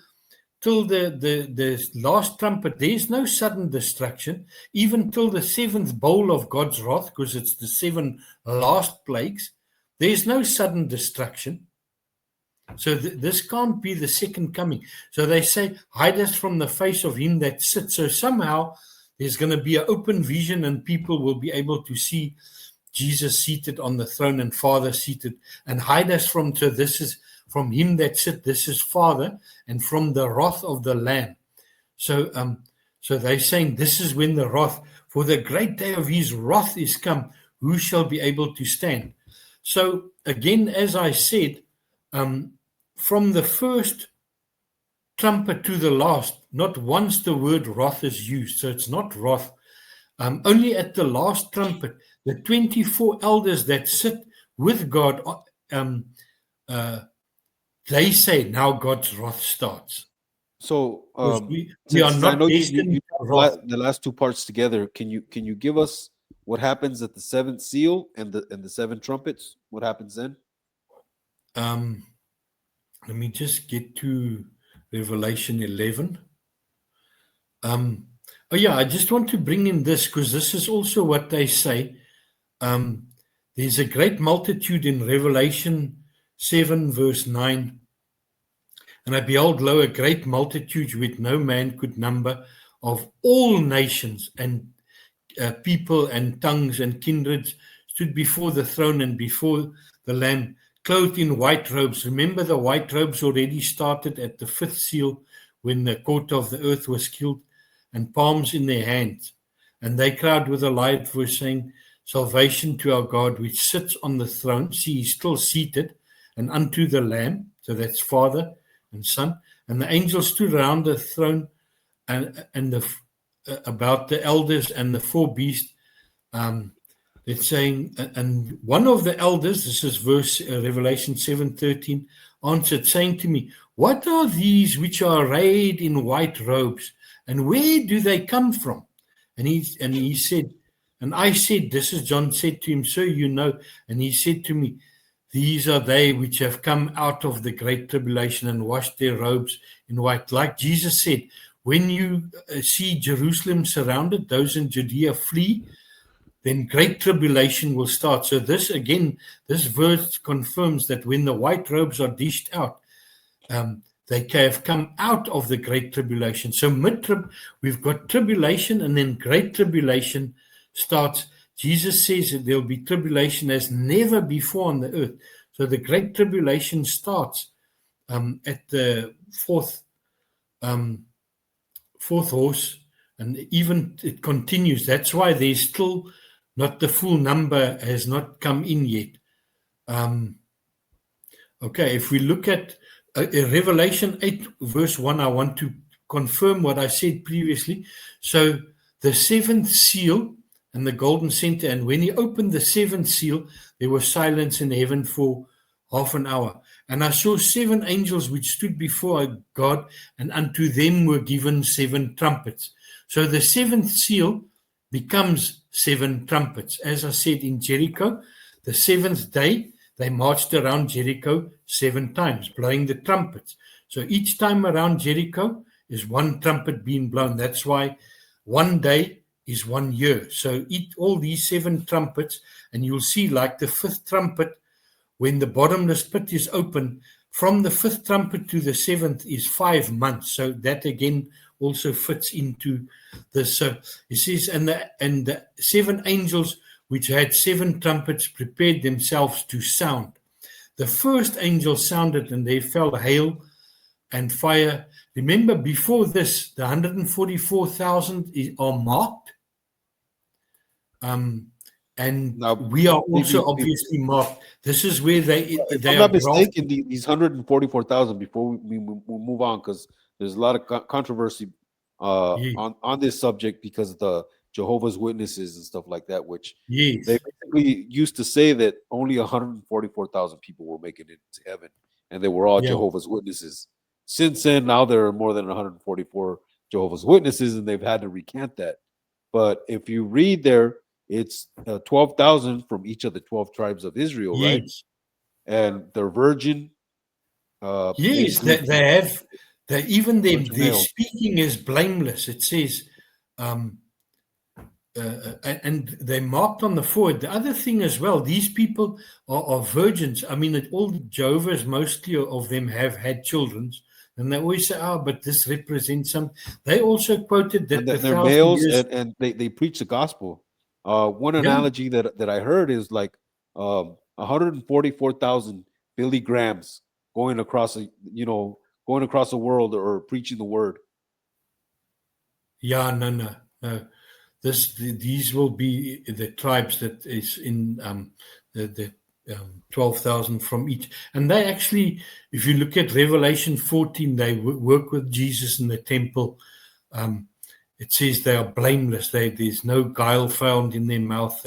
till the last trumpet, there's no sudden destruction, even till the seventh bowl of God's wrath, because it's the 7 last plagues. There's no sudden destruction. So this can't be the second coming. So they say, hide us from the face of him that sits. So somehow there's going to be an open vision, and people will be able to see Jesus seated on the throne and Father seated, and hide us from, so this is from him that sits, this is Father, and from the wrath of the Lamb. So they're saying this is when the wrath, for the great day of his wrath is come, who shall be able to stand? So again, as I said, from the first trumpet to the last, not once the word wrath is used. So it's not wrath. Only at the last trumpet, the 24 elders that sit with God, they say, now God's wrath starts. So, Because we are since I not know destined you for wrath. the last two parts together, can you give us what happens at the seventh seal and the seven trumpets? What happens then? Let me just get to Revelation 11. Oh yeah, I just want to bring in this because this is also what they say. There's a great multitude in Revelation 7 verse 9. And I beheld, lo, a great multitude which no man could number, of all nations and people and tongues and kindreds, stood before the throne and before the Lamb, clothed in white robes. Remember, the white robes already started at the fifth seal when the quarter of the earth was killed, and palms in their hands. And they cried with a loud voice, saying, Salvation to our God, which sits on the throne. See, he's still seated, and unto the Lamb. So that's Father and Son. And the angels stood around the throne and about the elders and the four beasts. It's saying, and one of the elders, this is verse Revelation 7:13, answered, saying to me, what are these which are arrayed in white robes, and where do they come from? And he said, and I said, this is John said to him, sir, you know. And he said to me, these are they which have come out of the great tribulation and washed their robes in white. Like Jesus said, when you see Jerusalem surrounded, those in Judea flee, then great tribulation will start. So this, again, this verse confirms that when the white robes are dished out, they have come out of the great tribulation. So mid-trib, we've got tribulation, and then great tribulation starts. Jesus says that there'll be tribulation as never before on the earth. So the great tribulation starts at the fourth horse, and even it continues. That's why there's still not the full number has not come in yet. Okay, if we look at Revelation 8 verse 1, I want to confirm what I said previously. So the seventh seal and the golden center, and when he opened the seventh seal, there was silence in heaven for half an hour. And I saw seven angels which stood before God, and unto them were given seven trumpets. So the seventh seal becomes seven trumpets. As I said, in Jericho, the seventh day, they marched around Jericho 7 times, blowing the trumpets. So each time around Jericho is one trumpet being blown. That's why one day is 1 year. So eat all these 7 trumpets, and you'll see, like the fifth trumpet, when the bottomless pit is open, from the fifth trumpet to the seventh is 5 months. So that again also fits into this. So it says, and the 7 angels which had 7 trumpets prepared themselves to sound. The first angel sounded, and there fell hail and fire. Remember, before this, the 144,000 are marked. And now, we are also obviously marked. This is where they if I'm not mistaken, these 144,000, before we move on, because there's a lot of controversy on this subject because of the Jehovah's Witnesses and stuff like that, which they basically used to say that only 144,000 people were making it to heaven, and they were all Jehovah's Witnesses. Since then, now there are more than 144 Jehovah's Witnesses, and they've had to recant that. But if you read there, it's 12,000 from each of the 12 tribes of Israel, right? And they're virgin. Yes, they have. Even their speaking is blameless. It says, and they marked on the forehead. The other thing as well, these people are virgins. I mean, all the Jehovah's, mostly of them have had children. And they always say, but this represents some. They also quoted that they're males, and they preach the gospel. One analogy that I heard is like 144,000 Billy Grahams going across the world or preaching the word. Yeah, no. These will be the tribes that is in the 12,000 from each. And they actually, if you look at Revelation 14, they work with Jesus in the temple. It says they are blameless. There's no guile found in their mouth.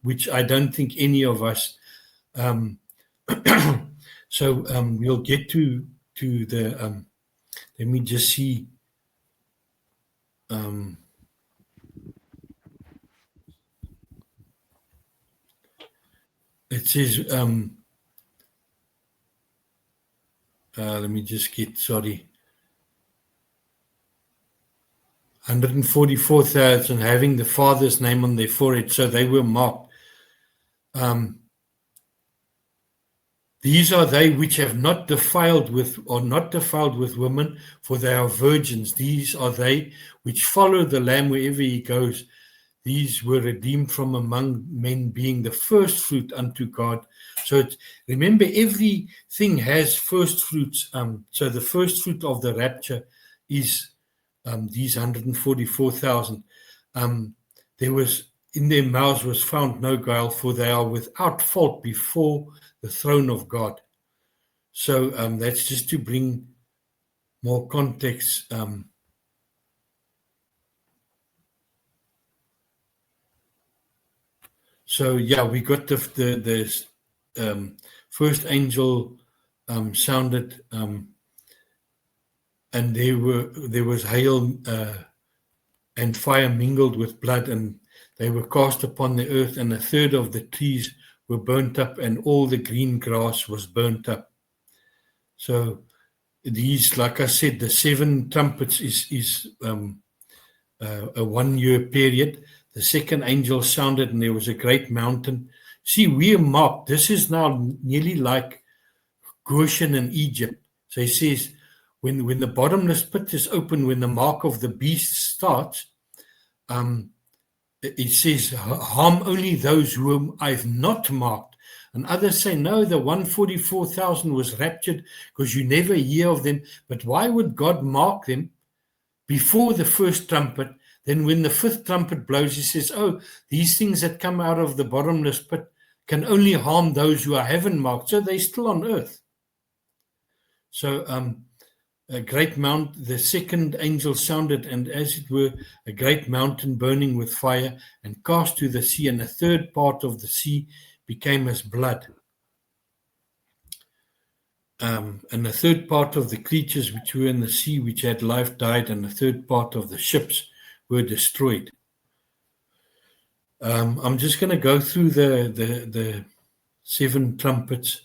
Which I don't think any of us. So we'll get to the. Let me just see. It says. Let me just get. Sorry. 144,000 having the Father's name on their forehead, so they were marked. These are they which have not defiled with women, for they are virgins. These are they which follow the Lamb wherever he goes. These were redeemed from among men, being the first fruit unto God. So remember, everything has first fruits. So the first fruit of the rapture is these 144,000. There was, in their mouths was found no guile, for they are without fault before the throne of God. So that's just to bring more context. So yeah, we got the first angel sounded, and there was hail and fire mingled with blood, and they were cast upon the earth, and a third of the trees were burnt up, and all the green grass was burnt up. So these, like I said, the 7 trumpets is a 1 year period. The second angel sounded, and there was a great mountain. See, we are marked. This is now nearly like Goshen in Egypt. So he says, when the bottomless pit is open, when the mark of the beast starts, it says, harm only those whom I've not marked. And others say, no, the 144,000 was raptured because you never hear of them. But why would God mark them before the first trumpet? Then when the 5th trumpet blows, he says, oh, these things that come out of the bottomless pit can only harm those who I haven't marked. So they're still on earth. So a great the second angel sounded, and as it were, a great mountain burning with fire, and cast to the sea, and a third part of the sea became as blood. And a third part of the creatures which were in the sea, which had life, died, and a third part of the ships were destroyed. I'm just going to go through the 7 trumpets.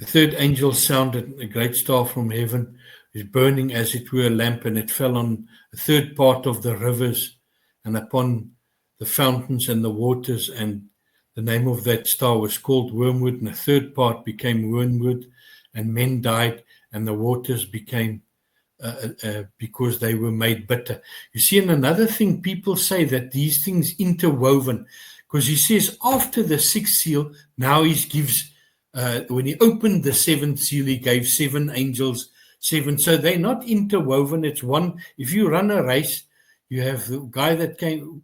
The third angel sounded, a great star from heaven is burning as it were a lamp, and it fell on a third part of the rivers and upon the fountains and the waters, and the name of that star was called Wormwood, and a third part became wormwood, and men died, and the waters became because they were made bitter. You see, and another thing, people say that these things interwoven, because he says after the 6th seal, now he gives, when he opened the 7th seal, he gave 7 angels, 7. So they're not interwoven. It's one. If you run a race, you have the guy that came,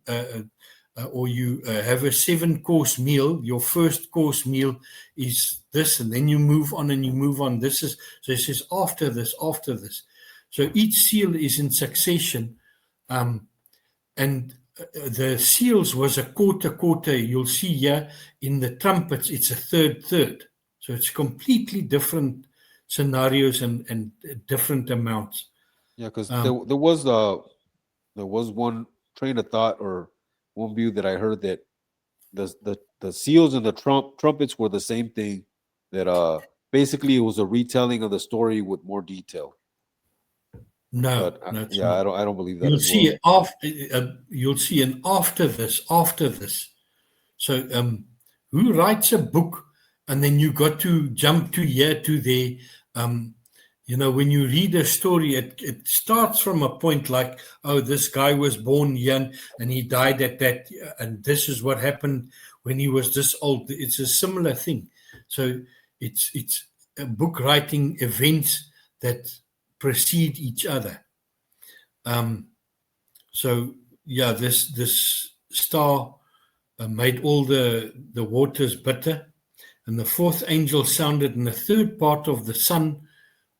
or you have a 7-course meal. Your first course meal is this, and then you move on and you move on. This is, so he says after this, after this. So each seal is in succession, and the seals was a quarter. You'll see here in the trumpets, it's a third. So it's completely different scenarios and different amounts. Yeah, because there was one train of thought or one view that I heard that the seals and the trumpets were the same thing. That basically it was a retelling of the story with more detail. No, But, no, it's yeah, not. I don't believe that. You'll as see well. you'll see an after this. So who writes a book and then you got to jump to here to there? When you read a story, it starts from a point like, oh, this guy was born young and he died at that, and this is what happened when he was this old. It's a similar thing. So it's a book writing events that precede each other. So yeah, this star made all the waters bitter. And the fourth angel sounded, and the third part of the sun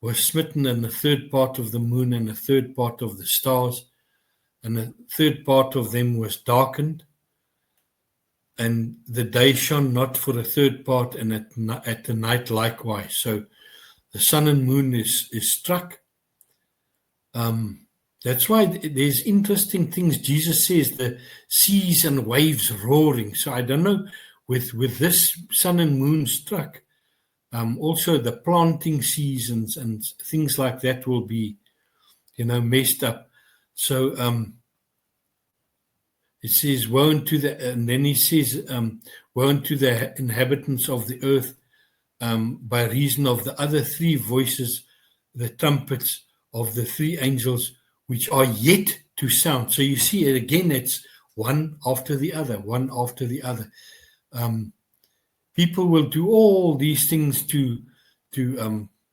was smitten, and the third part of the moon, and the third part of the stars, and the third part of them was darkened. And the day shone not for a third part, and at the night likewise. So the sun and moon is struck. That's why there's interesting things. Jesus says the seas and waves roaring. So I don't know, with this sun and moon struck, also the planting seasons and things like that will be, messed up. So it says, woe unto and then he says, woe unto the inhabitants of the earth, by reason of the other three voices, the trumpets of the three angels, which are yet to sound. So you see it again, it's one after the other, one after the other. People will do all these things to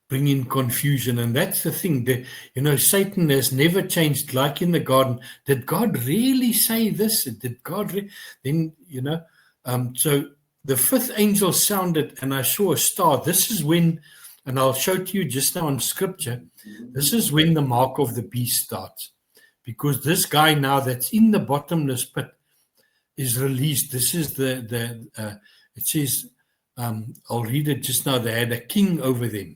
bring in confusion, and that's the thing. Satan has never changed. Like in the garden, did God really say this? Did God then? So the fifth angel sounded, and I saw a star. This is when, and I'll show to you just now in Scripture. This is when the mark of the beast starts, because this guy now that's in the bottomless pit is released. This is it says, I'll read it just now. They had a king over them,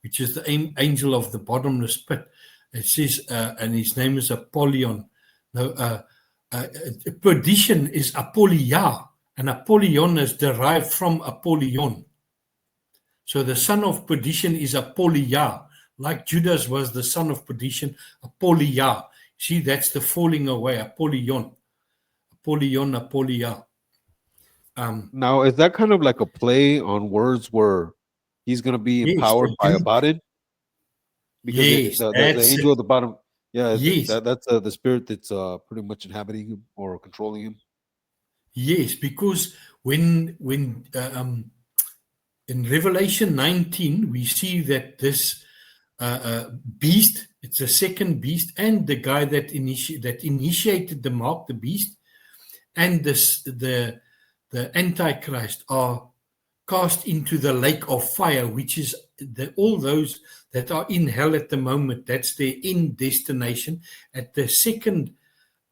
which is the angel of the bottomless pit. It says, and his name is Apollyon. No, perdition is Apollia, and Apollyon is derived from Apollyon. So the son of perdition is Apollia, like Judas was the son of perdition, Apollia. See, that's the falling away, Apollyon, Apollia. Now, is that kind of like a play on words where he's going to be Yes, empowered by indeed. Abaddon? Because Yes, the that's angel it. at the bottom, yeah, Yes. that's the spirit that's pretty much inhabiting him or controlling him. Yes, because when in Revelation 19, we see that this beast, it's a second beast, and the guy that initiated the mark, the beast, and the Antichrist are cast into the lake of fire, which is all those that are in hell at the moment. That's their end destination. At the second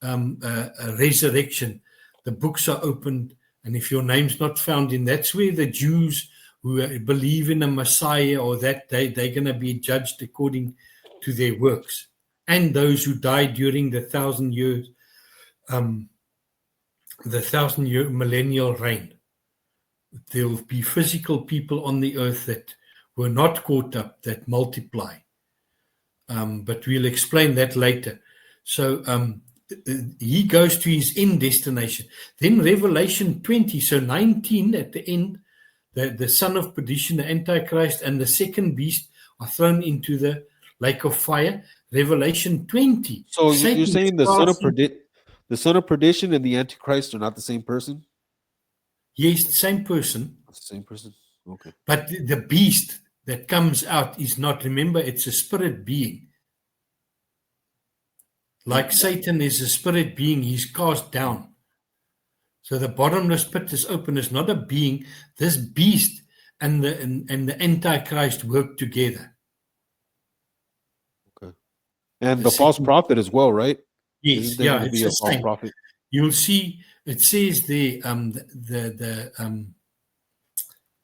resurrection, the books are opened, and if your name's not found in, that's where the Jews who believe in a Messiah or that they're going to be judged according to their works, and those who died during the 1,000 years, the 1,000-year millennial reign. There will be physical people on the earth that were not caught up, that multiply. But we'll explain that later. So he goes to his end destination. Then Revelation 20, so 19 at the end, the son of perdition, the Antichrist, and the second beast are thrown into the lake of fire. Revelation 20. So you're Satan saying is the son of perdition and the Antichrist are not the same person? Yes, the same person. It's the same person. Okay. But the beast that comes out is not, remember, it's a spirit being. Like Satan is a spirit being, he's cast down. So the bottomless pit is open. It's not a being. This beast and the Antichrist work together. Okay. And the false prophet as well, right? Yes, Isn't there yeah, going to it's be the a false same. prophet? You'll see, it says there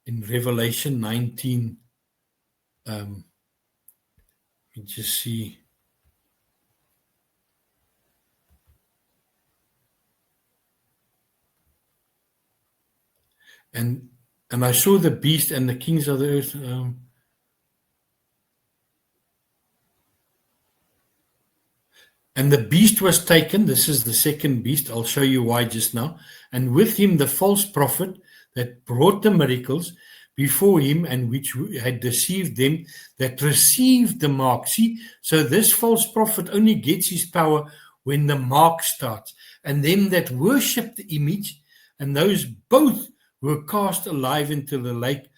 in Revelation 19, let me just see. And I saw the beast and the kings of the earth. And the beast was taken. This is the second beast. I'll show you why just now. And with him the false prophet that brought the miracles before him, and which had deceived them that received the mark. See, so this false prophet only gets his power when the mark starts. And them that worship the image, and those both were cast alive into the lake,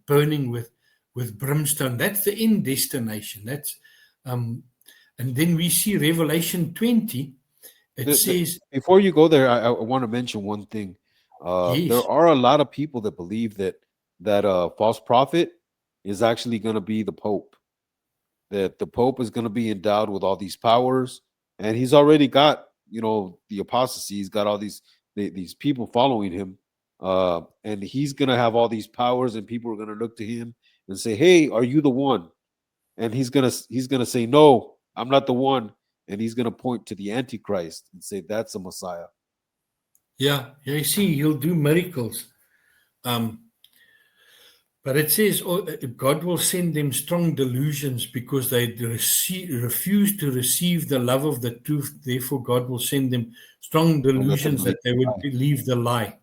burning with brimstone. That's the end destination. That's and then we see Revelation 20, It says, before you go there, I want to mention one thing. yes, There are a lot of people that believe that false prophet is actually going to be the Pope. That the Pope is going to be endowed with all these powers, and he's already got, the apostasy. He's got all these people following him, and he's going to have all these powers, and people are going to look to him and say, "Hey, are you the one?" And he's gonna say, "No, I'm not the one," and he's gonna point to the Antichrist and say, "That's a Messiah." yeah, you see, he'll do miracles. But it says God will send them strong delusions because they refuse to receive the love of the truth. Therefore, God will send them strong delusions that they would believe the lie.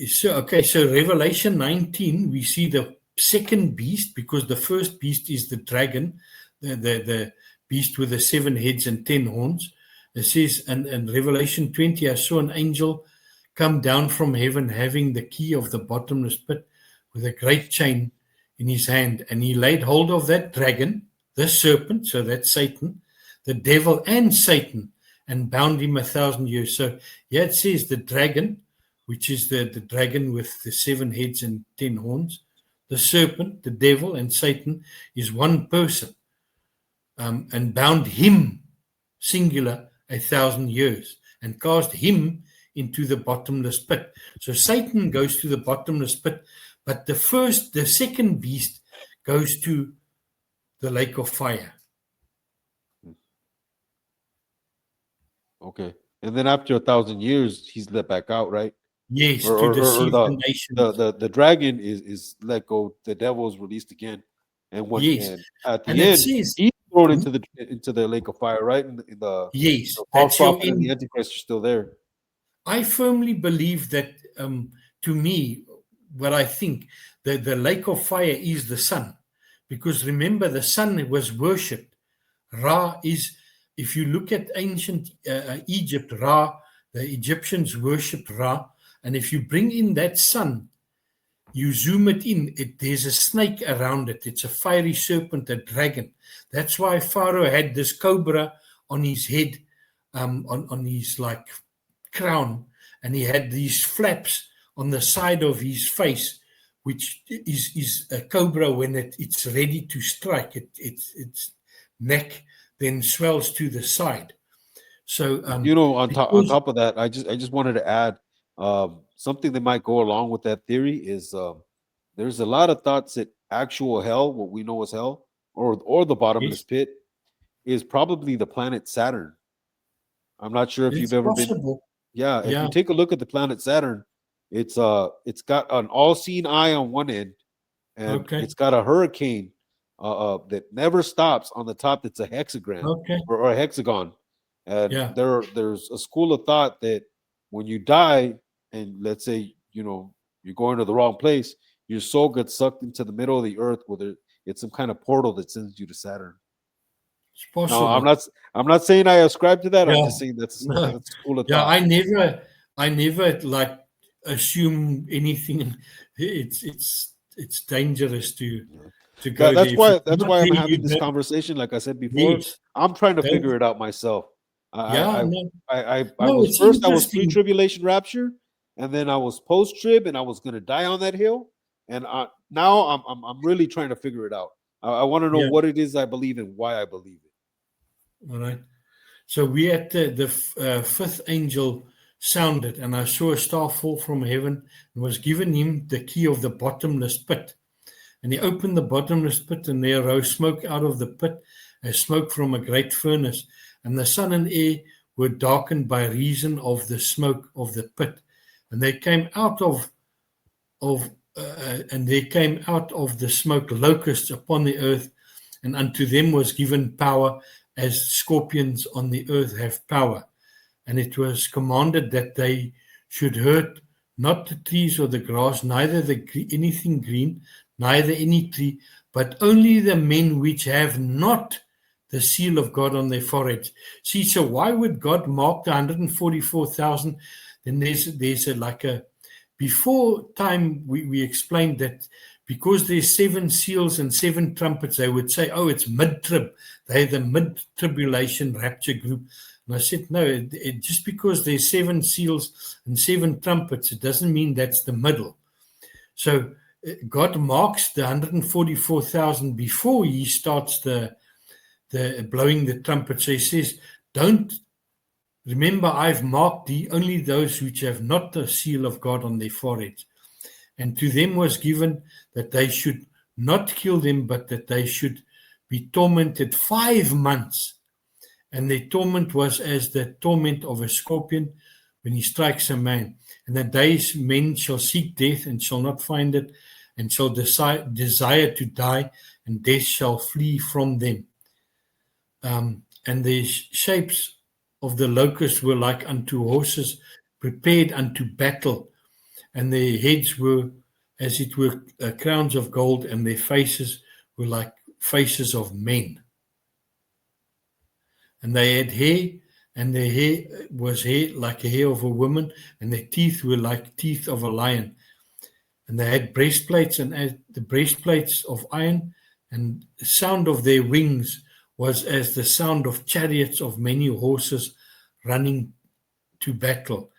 So Revelation 19, we see the second beast, because the first beast is the dragon, the beast with the 7 heads and 10 horns. It says, and in Revelation 20, I saw an angel come down from heaven having the key of the bottomless pit with a great chain in his hand. And he laid hold of that dragon, the serpent, so that's Satan, the devil and Satan, and bound him 1,000 years. So here it says the dragon, which is the dragon with the 7 heads and 10 horns, the serpent, the devil, and Satan is one person, and bound him, singular, 1,000 years, and cast him into the bottomless pit. So Satan goes to the bottomless pit, but the second beast goes to the lake of fire. Okay, and then after 1,000 years, he's let back out, right? Yes, Or to deceive the nations. The dragon is let go. The devil is released again, and and at the end, says, he's thrown into the lake of fire, right? In the yes, false that's your prophet and the Antichrist are still there. I firmly believe that, to me, what I think, that the lake of fire is the sun. Because remember, the sun was worshipped. Ra is, if you look at ancient Egypt, Ra, the Egyptians worshipped Ra. And if you bring in that sun, you zoom it in, there's a snake around it. It's a fiery serpent, a dragon. That's why Pharaoh had this cobra on his head, on his like crown, and he had these flaps on the side of his face, which is a cobra. When it's ready to strike, its neck then swells to the side. So on top of that, I just wanted to add something that might go along with that theory is there's a lot of thoughts that actual hell, what we know as hell, or the bottomless pit, is probably the planet Saturn. I'm not sure if you've ever been. Yeah, if you take a look at the planet Saturn, it's got an all-seeing eye on one end, and it's got a hurricane that never stops on the top. That's a hexagram or a hexagon, and there's a school of thought that when you die, and let's say you're going to the wrong place, your soul gets sucked into the middle of the earth, where it's some kind of portal that sends you to Saturn. No, I'm not saying I ascribe to that. I'm just saying that's school of thought. I never like assume anything. It's dangerous to go. That's why I'm having this conversation. Like I said before, I'm trying to figure it out myself. I was pre-tribulation rapture, and then I was post-trib, and I was going to die on that hill. And now I'm really trying to figure it out. I want to know what it is I believe and why I believe it. All right. So we at the fifth angel sounded, and I saw a star fall from heaven, and was given him the key of the bottomless pit. And he opened the bottomless pit, and there arose smoke out of the pit, as smoke from a great furnace. And the sun and air were darkened by reason of the smoke of the pit. And there came out of the smoke locusts upon the earth, and unto them was given power, as scorpions on the earth have power. And it was commanded that they should hurt not the trees or the grass, neither anything green, neither any tree, but only the men which have not the seal of God on their foreheads. See, so why would God mark the 144,000? Then there's before time, we explained that because there's 7 seals and 7 trumpets, they would say, oh, it's mid-trib. They're the mid-tribulation rapture group. And I said, no, just because there's 7 seals and 7 trumpets, it doesn't mean that's the middle. So God marks the 144,000 before he starts the blowing the trumpet. So he says, don't remember, I've marked only those which have not the seal of God on their foreheads. And to them was given that they should not kill them, but that they should be tormented 5 months. And their torment was as the torment of a scorpion when he strikes a man. And that days men shall seek death and shall not find it, and shall desire to die, and death shall flee from them. And the shapes of the locusts were like unto horses prepared unto battle, and their heads were as it were crowns of gold, and their faces were like faces of men. And they had hair, and their hair was hair like a hair of a woman, and their teeth were like teeth of a lion. And they had breastplates, and as the breastplates of iron, and the sound of their wings was as the sound of chariots of many horses running to battle.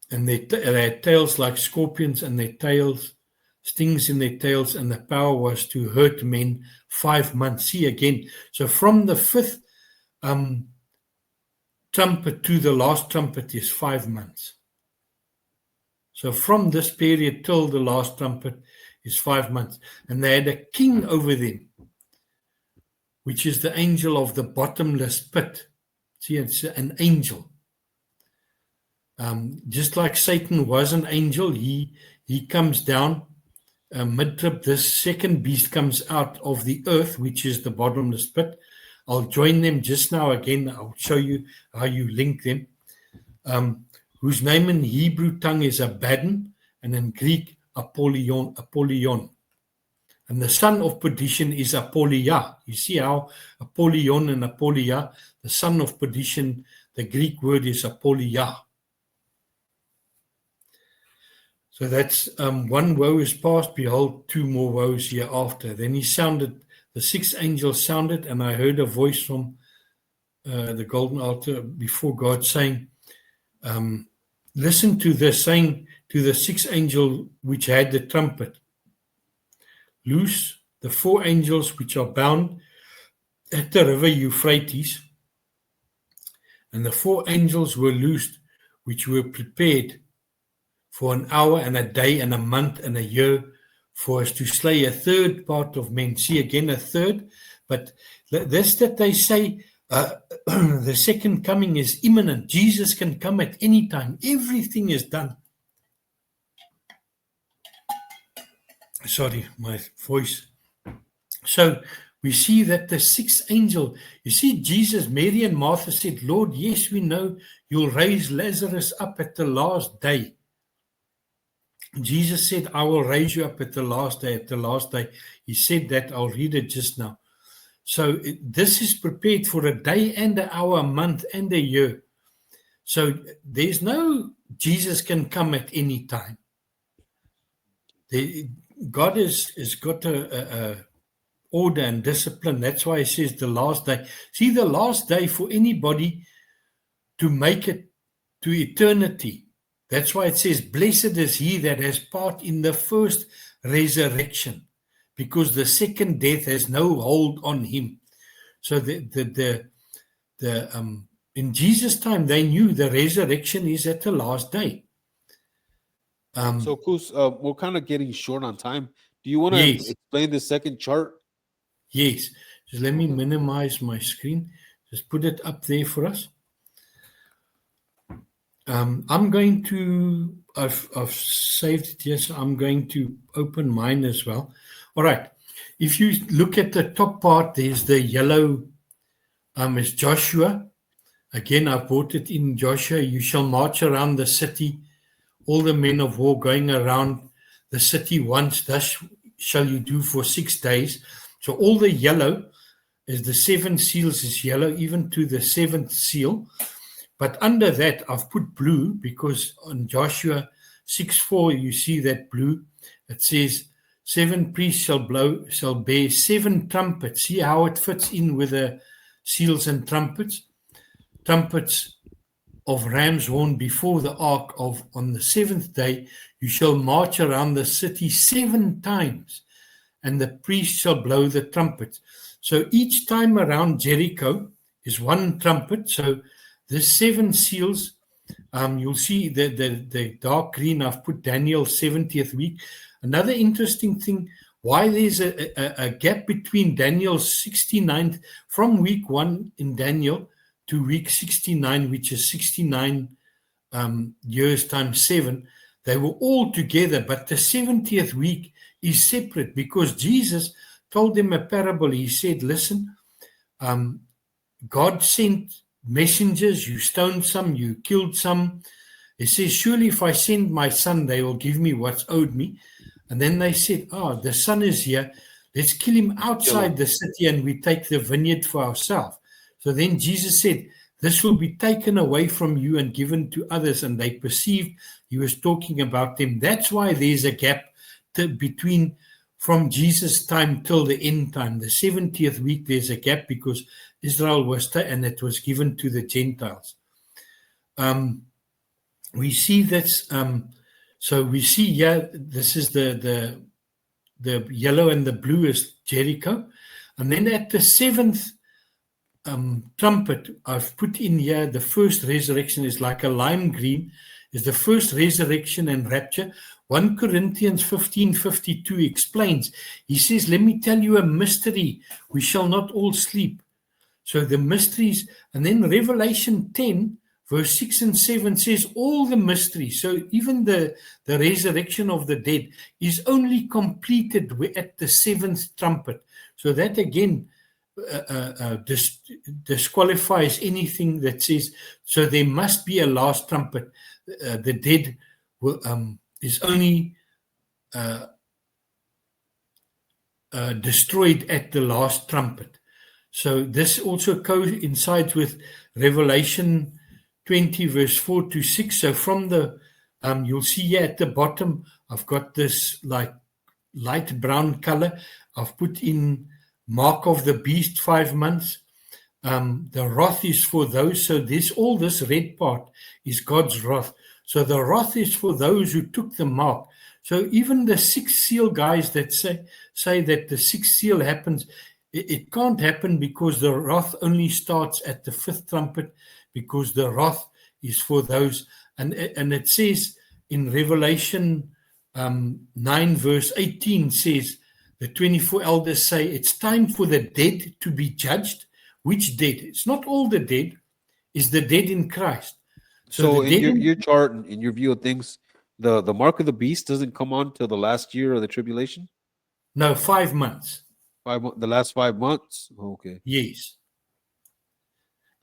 And they had tails like scorpions, and their tails, stings in their tails, and the power was to hurt men 5 months. See again. So from the 5th trumpet to the last trumpet is 5 months. So from this period till the last trumpet is 5 months. And they had a king over them, which is the angel of the bottomless pit. See, it's an angel. Just like Satan was an angel, he comes down mid-trib. This second beast comes out of the earth, which is the bottomless pit. I'll join them just now again. I'll show you how you link them. Whose name in Hebrew tongue is Abaddon, and in Greek Apollyon. And the son of perdition is Apollyon. You see how Apollyon and Apollyon, the son of perdition, the Greek word is Apollyon. So that's one woe is past, behold, 2 more woes hereafter. Then he sounded, the 6th angel sounded, and I heard a voice from the golden altar before God saying, listen to this, saying to the 6th angel which had the trumpet, loose the 4 angels which are bound at the river Euphrates. And the 4 angels were loosed, which were prepared for an hour and a day and a month and a year, for us to slay 1/3 part of men. See again, 1/3. But this that they say, the second coming is imminent. Jesus can come at any time. Everything is done. Sorry, my voice. So we see that the 6th angel, you see, Jesus, Mary and Martha said, Lord, yes, we know you'll raise Lazarus up at the last day. Jesus said, I will raise you up at the last day, He said that. I'll read it just now. So this is prepared for a day and an hour, a month and a year. So there's no Jesus can come at any time. God has got a order and discipline. That's why he says the last day. See, the last day for anybody to make it to eternity. That's why it says, blessed is he that has part in the first resurrection, because the second death has no hold on him. So in Jesus' time, they knew the resurrection is at the last day. So, Koos, we're kind of getting short on time. Do you want to explain the second chart? Yes. Just let me minimize my screen. Just put it up there for us. I'm going to, I've saved it here, so I'm going to open mine as well. All right. If you look at the top part, there's the yellow, is Joshua. Again, I brought it in Joshua. You shall march around the city, all the men of war going around the city once, thus shall you do for 6 days. So all the yellow is the 7 seals is yellow, even to the 7th seal. But under that, I've put blue because on Joshua 6:4, you see that blue. It says, 7 priests shall bear 7 trumpets. See how it fits in with the seals and trumpets. Trumpets of ram's horn before the ark of on the 7th day. You shall march around the city 7 times, and the priest shall blow the trumpets. So each time around Jericho is 1 trumpet. So the 7 seals, you'll see the dark green, I've put Daniel 70th week. Another interesting thing, why there's a gap between Daniel's 69th, from week 1 in Daniel to week 69, which is 69 years times 7. They were all together, but the 70th week is separate because Jesus told them a parable. He said, listen, God sent messengers, you stoned some, you killed some. He says, surely if I send my son, they will give me what's owed me. And then they said, the son is here. Let's kill him outside the city and we take the vineyard for ourselves. So then Jesus said, this will be taken away from you and given to others. And they perceived he was talking about them. That's why there's a gap between from Jesus' time till the end time. The 70th week, there's a gap because Israel was and it was given to the Gentiles. We see this. So we see here, this is the yellow and the blue is Jericho. And then at the 7th trumpet, I've put in here the first resurrection is like a lime green, is the first resurrection and rapture. 1 Corinthians 15:52 explains, he says, let me tell you a mystery, we shall not all sleep. So the mysteries, and then Revelation 10 verse 6 and 7 says all the mysteries. So even the resurrection of the dead is only completed at the 7th trumpet. So that again disqualifies anything that says, so there must be a last trumpet. The dead will, is only destroyed at the last trumpet. So this also coincides with Revelation 20 verse 4 to 6. So from the you'll see here at the bottom I've got this like light brown color. I've put in mark of the beast 5 months. The wrath is for those, so all this red part is God's wrath. So the wrath is for those who took the mark. So even the 6th seal guys that say that the 6th seal happens, it can't happen because the wrath only starts at the 5th trumpet, because the wrath is for those. And it says in Revelation 9 verse 18 says, the 24 elders say it's time for the dead to be judged. Which dead? It's not all the dead, it's the dead in Christ. So in your chart, in your view of things, the mark of the beast doesn't come on till the last year of the tribulation? No, 5 months. The last 5 months? Okay. Yes.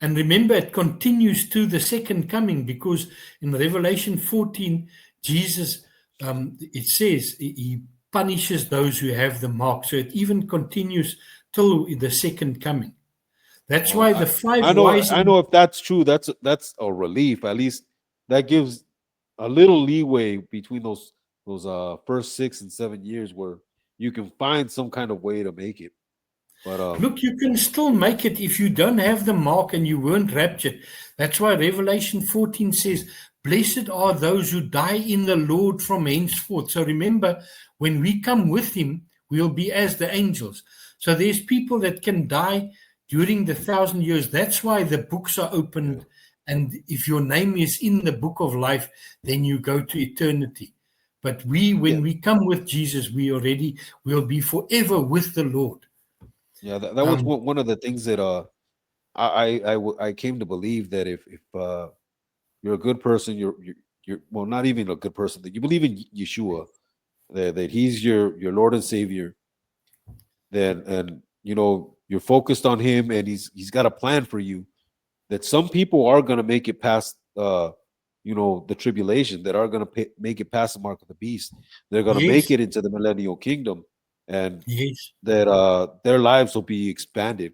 And remember, it continues to the second coming, because in Revelation 14, Jesus, it says he punishes those who have the mark. So it even continues till the second coming. That's why the 5 wise. I know if that's true, that's a relief. At least that gives a little leeway between those first 6 and 7 years where you can find some kind of way to make it. But look, you can still make it if you don't have the mark and you weren't raptured. That's why Revelation 14 says, blessed are those who die in the Lord from henceforth. So remember, when we come with him, we'll be as the angels. So there's people that can die during the 1,000 years. That's why the books are opened. And if your name is in the book of life, then you go to eternity. But when we come with Jesus, we'll be forever with the Lord. Yeah, that was one of the things that I came to believe, that if you're a good person, you're well, not even a good person, that you believe in Yeshua, that he's your Lord and Savior, then, and you're focused on him, and he's got a plan for you, that some people are going to make it past the tribulation, that are going to make it past the mark of the beast. They're going to make it into the millennial kingdom, and that their lives will be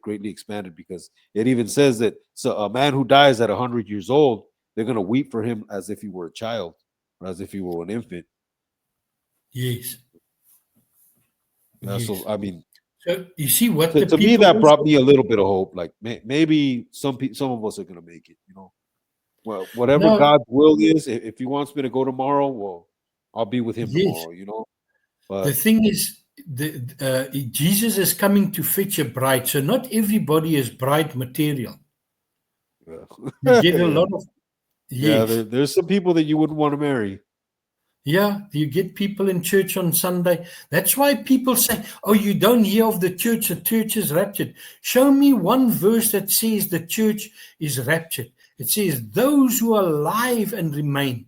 greatly expanded, because it even says that a man who dies at 100 years old, they're going to weep for him as if he were a child, or as if he were an infant. Yes. Yeah, Yes. so I mean, So you see what to, the to me, people that brought also, me a little bit of hope. Like maybe some of us are gonna make it. Well, whatever no, God's will is. If He wants me to go tomorrow, well, I'll be with Him yes. tomorrow. The But thing is, Jesus is coming to fetch a bride. So not everybody is bride material. You get a yeah, lot of, yeah. yes. There's some people that you wouldn't want to marry. Yeah, you get people in church on Sunday. That's why people say, oh, you don't hear of the church is raptured. Show me one verse that says the church is raptured. It says, those who are alive and remain.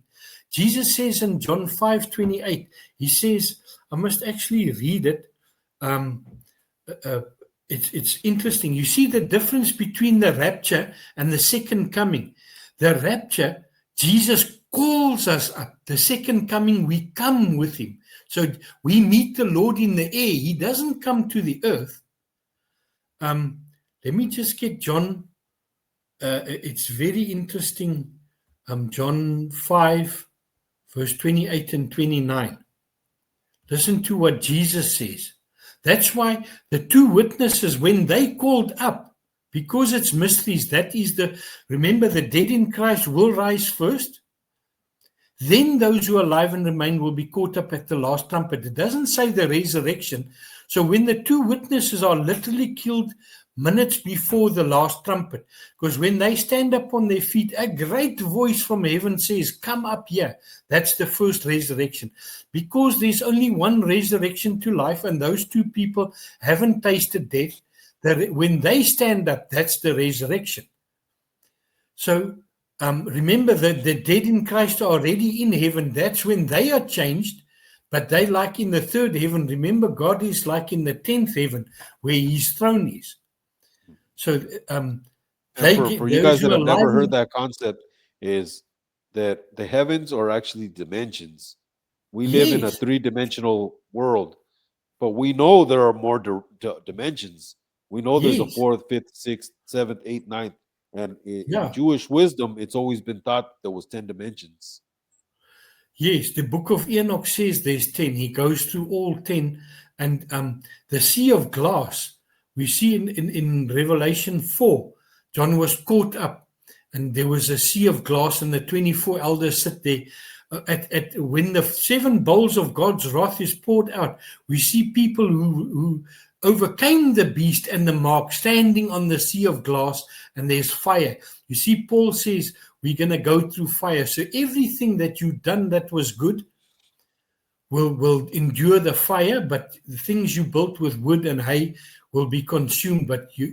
Jesus says in John 5:28, he says, I must actually read it. Um, uh, it's interesting. You see the difference between the rapture and the second coming. The rapture, Jesus calls us up. The second coming, we come with him. So we meet the Lord in the air. He doesn't come to the earth. Let me just get John. It's very interesting. John 5, verse 28 and 29. Listen to what Jesus says. That's why the two witnesses, when they called up, because it's mysteries, remember the dead in Christ will rise first. Then those who are alive and remain will be caught up at the last trumpet. It doesn't say the resurrection. So when the two witnesses are literally killed minutes before the last trumpet, because when they stand up on their feet, a great voice from heaven says, come up here. That's the first resurrection. Because there's only one resurrection to life, and those two people haven't tasted death. When they stand up, that's the resurrection. So remember that the dead in Christ are already in heaven. That's when they are changed, but they like in the third heaven. Remember, God is like in the 10th heaven where his throne is. So And they for get you those guys that who are have never alive. heard that concept, is that the heavens are actually dimensions. We live in a Yes, three-dimensional world, but we know there are more dimensions. We know there's a yes, fourth, fifth, sixth, seventh, eighth, ninth, and in yeah, Jewish wisdom, it's always been thought there was 10 dimensions. yes. The book of Enoch says there's 10. He goes through all 10. And the sea of glass, we see in Revelation 4, John was caught up, and there was a sea of glass, and the 24 elders sit there. When the 7 bowls of God's wrath is poured out, we see people who overcame the beast and the mark standing on the sea of glass, and there's fire. You see, Paul says we're going to go through fire. So everything that you've done that was good will endure the fire, but the things you built with wood and hay will be consumed, but you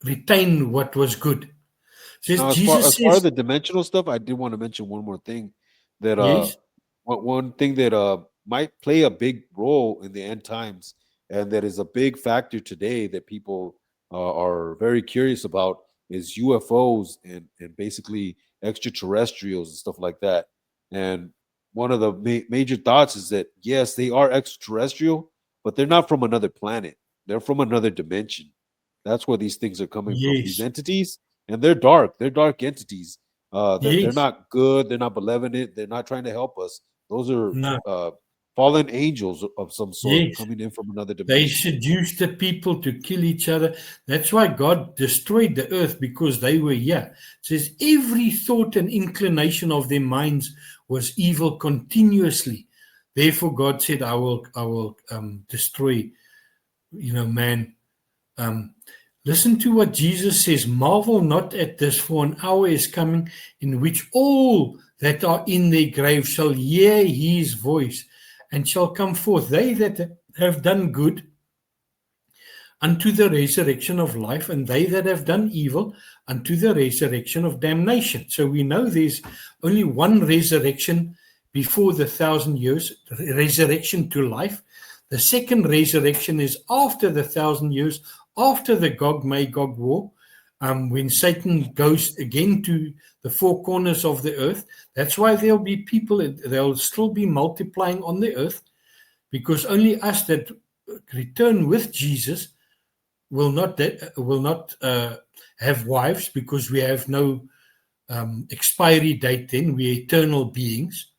retain what was good. Says Now, Jesus as far as says, the dimensional stuff, I did want to mention one more thing that yes, one thing that might play a big role in the end times, and that is a big factor today that people are very curious about, is UFOs and basically extraterrestrials and stuff like that. And one of the major thoughts is that yes, they are extraterrestrial, but they're not from another planet. They're from another dimension. That's where these things are coming from. These yes, entities, and they're dark. They're dark entities. They're yes, not good. They're not benevolent. They're not trying to help us. Those are no, fallen angels of some sort yes. coming in from another They dimension. seduced the people to kill each other. That's why God destroyed the earth, because they were here. It says every thought and inclination of their minds was evil continuously. Therefore, God said, I will destroy, man. Listen to what Jesus says. Marvel not at this, for an hour is coming in which all that are in their grave shall hear his voice and shall come forth. They that have done good unto the resurrection of life, and they that have done evil unto the resurrection of damnation. So we know there's only one resurrection before the 1,000 years, resurrection to life. The second resurrection is after the 1,000 years, after the Gog-Magog war, when Satan goes again to the four corners of the earth. That's why there'll be people, they'll still be multiplying on the earth, because only us that return with Jesus will not have wives, because we have no expiry date then. We're eternal beings.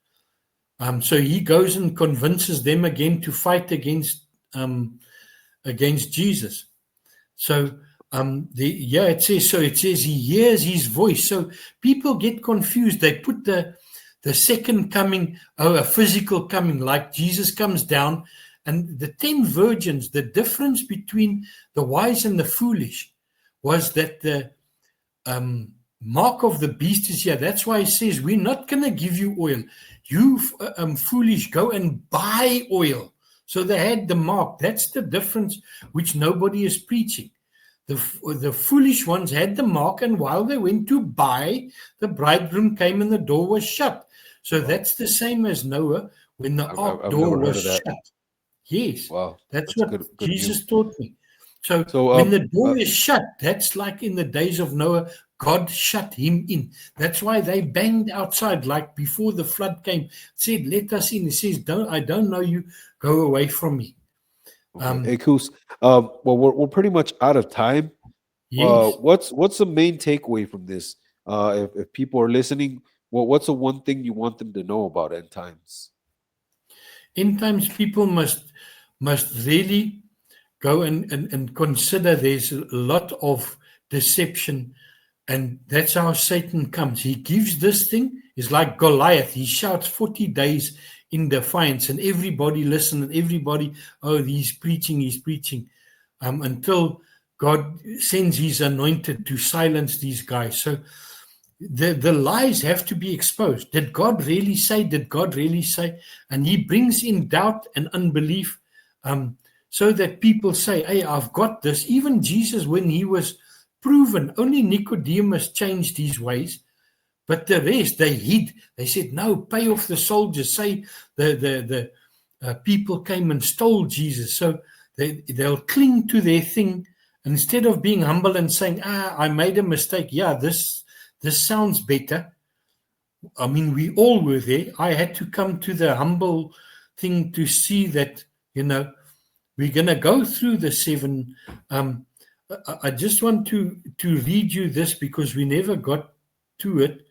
So he goes and convinces them again to fight against Jesus. So it says he hears his voice. So people get confused. They put the second coming, a physical coming, like Jesus comes down, and the 10 virgins. The difference between the wise and the foolish was that the mark of the beast is here. That's why he says, we're not going to give you oil. You foolish, go and buy oil. So they had the mark. That's the difference, which nobody is preaching. The foolish ones had the mark, and while they went to buy, the bridegroom came and the door was shut. So that's the same as Noah when the ark I've door never heard was of that. shut. Yes, Wow. that's what good Jesus news. taught me. So when the door is shut, that's like in the days of Noah, God shut him in. That's why they banged outside, like before the flood came, said, let us in. He says, I don't know you, go away from me. Okay. Hey, Koos, well, we're pretty much out of time. Yes. What's the main takeaway from this? If people are listening, what's the one thing you want them to know about end times? End times people must really go and consider there's a lot of deception, and that's how Satan comes. He gives this thing, is like Goliath. He shouts 40 days in defiance, and everybody listen, and everybody, he's preaching, until God sends his anointed to silence these guys. So the lies have to be exposed. Did God really say? Did God really say? And he brings in doubt and unbelief, so that people say, hey, I've got this. Even Jesus, when he was proven, only Nicodemus changed his ways, but the rest, they hid. They said, no, pay off the soldiers. Say the people came and stole Jesus. So they'll cling to their thing instead of being humble and saying, I made a mistake. Yeah, this sounds better. I mean, we all were there. I had to come to the humble thing to see that, we're going to go through the 7. I just want to read you this because we never got to it.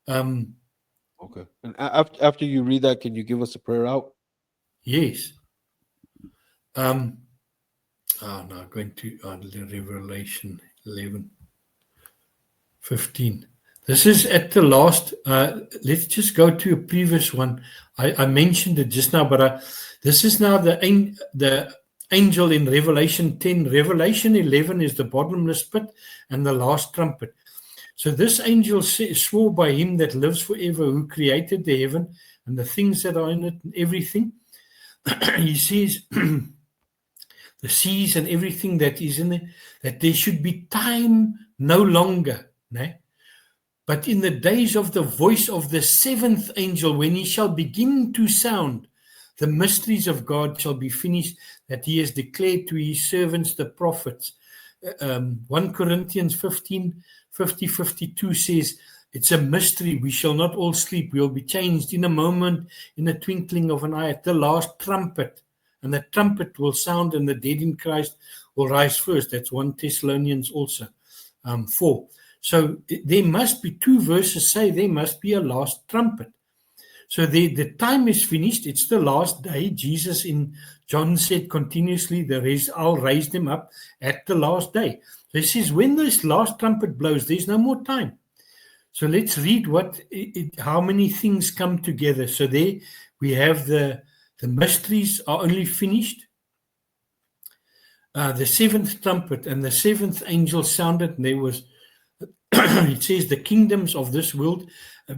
Okay. And after you read that, can you give us a prayer out? Yes. Going to Revelation 11:15. This is at the last. Let's just go to a previous one. I mentioned it just now, but this is now the angel in Revelation 10. Revelation 11 is the bottomless pit and the last trumpet. So this angel swore by him that lives forever, who created the heaven and the things that are in it and everything. He says, the seas and everything that is in it, that there should be time no longer. But in the days of the voice of the 7th angel, when he shall begin to sound, the mysteries of God shall be finished, that he has declared to his servants, the prophets. 1 Corinthians 50:52 says, it's a mystery. We shall not all sleep. We will be changed in a moment, in a twinkling of an eye, at the last trumpet. And the trumpet will sound, and the dead in Christ will rise first. That's 1 Thessalonians also 4. So there must be 2 verses say there must be a last trumpet. So the time is finished. It's the last day. Jesus in John said continuously, I'll raise them up at the last day. So he says, when this last trumpet blows, there's no more time. So let's read how many things come together. So there we have the mysteries are only finished. The 7th trumpet and the 7th angel sounded, and there was, it says, the kingdoms of this world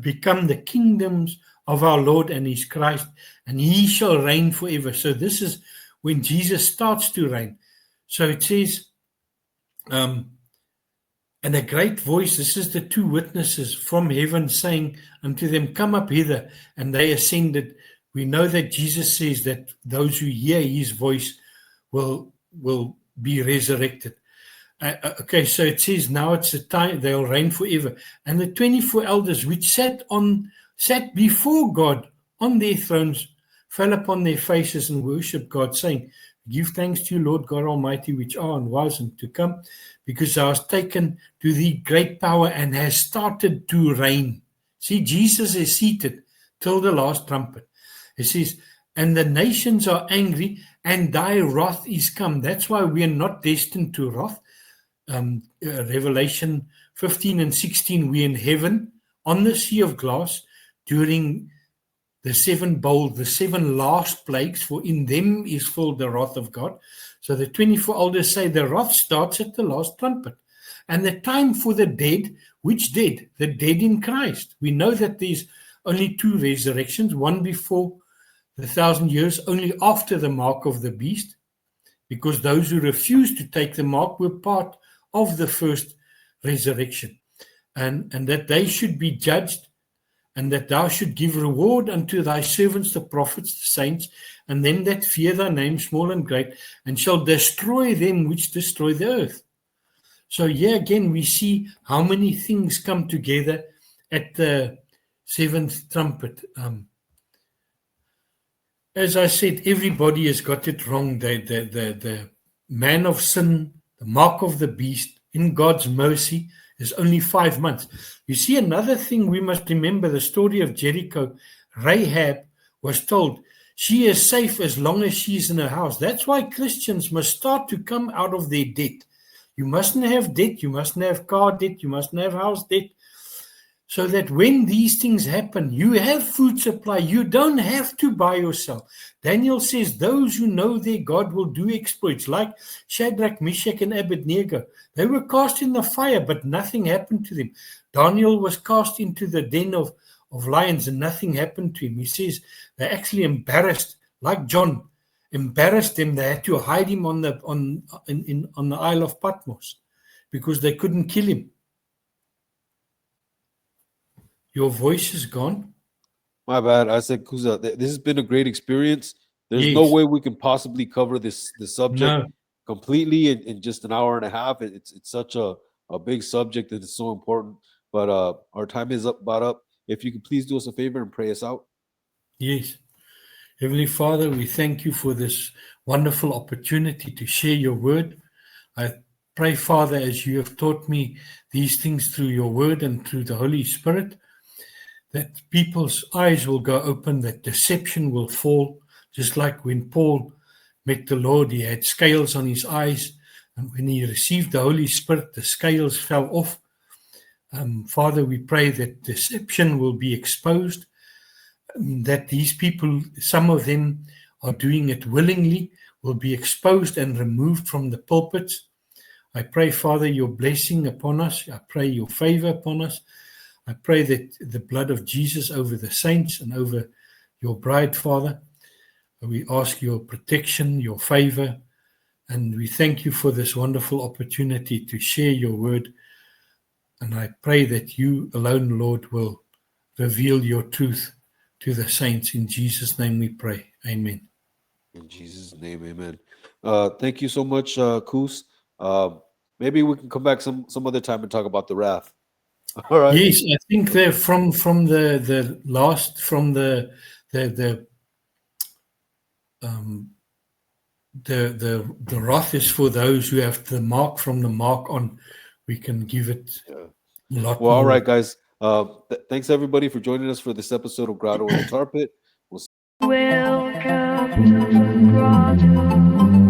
become the kingdoms of our Lord and his Christ, and he shall reign forever. So this is when Jesus starts to reign. So it says, and a great voice, this is the 2 witnesses from heaven, saying unto them, come up hither, and they ascended. We know that Jesus says that those who hear his voice will be resurrected. Okay, so it says now it's a time, they'll reign forever. And the 24 elders which sat before God on their thrones fell upon their faces and worshiped God, saying, give thanks to you, Lord God Almighty, which are and was and to come, because thou hast taken to thee great power and has started to reign. See, Jesus is seated till the last trumpet. It says, and the nations are angry, and thy wrath is come. That's why we are not destined to wrath. Revelation 15 and 16, we're in heaven on the sea of glass during the seven last plagues, for in them is full the wrath of God. So the 24 elders say the wrath starts at the last trumpet. And the time for the dead, which dead? The dead in Christ. We know that there's only two resurrections, one before the 1,000 years, only after the mark of the beast, because those who refused to take the mark were part of the first resurrection, and that they should be judged, and that thou should give reward unto thy servants, the prophets, the saints, and them that fear thy name, small and great, and shall destroy them which destroy the earth. So here again we see how many things come together at the seventh trumpet. As I said, everybody has got it wrong. The man of sin, the mark of the beast, in God's mercy, is only 5 months. You see, another thing we must remember, the story of Jericho. Rahab was told she is safe as long as she's in her house. That's why Christians must start to come out of their debt. You mustn't have debt. You mustn't have car debt. You mustn't have house debt. So that when these things happen, you have food supply. You don't have to buy yourself. Daniel says those who know their God will do exploits, like Shadrach, Meshach, and Abednego. They were cast in the fire, but nothing happened to them. Daniel was cast into the den of lions, and nothing happened to him. He says they actually embarrassed, like John, embarrassed them. They had to hide him on the Isle of Patmos because they couldn't kill him. Your voice is gone. My bad. I said, Kuza, this has been a great experience. There's no way we can possibly cover this subject completely in just an hour and a half. It's such a big subject that is so important. But our time is about up. If you could please do us a favor and pray us out. Yes. Heavenly Father, we thank you for this wonderful opportunity to share your word. I pray, Father, as you have taught me these things through your word and through the Holy Spirit, that people's eyes will go open, that deception will fall, just like when Paul met the Lord, he had scales on his eyes, and when he received the Holy Spirit, the scales fell off. Father, we pray that deception will be exposed, that these people, some of them are doing it willingly, will be exposed and removed from the pulpits. I pray, Father, your blessing upon us. I pray your favor upon us. I pray that the blood of Jesus over the saints and over your bride, Father. We ask your protection, your favor, and we thank you for this wonderful opportunity to share your word. And I pray that you alone, Lord, will reveal your truth to the saints. In Jesus' name we pray. Amen. In Jesus' name, amen. Thank you so much, Koos. Maybe we can come back some other time and talk about the wrath. All right. Yes, I think they're from the last, from the wrath is for those who have the mark. From the mark on, we can give it a lot Well, more. all right, guys. Thanks everybody for joining us for this episode of Grotto in the Tar Pit. Welcome to the grotto.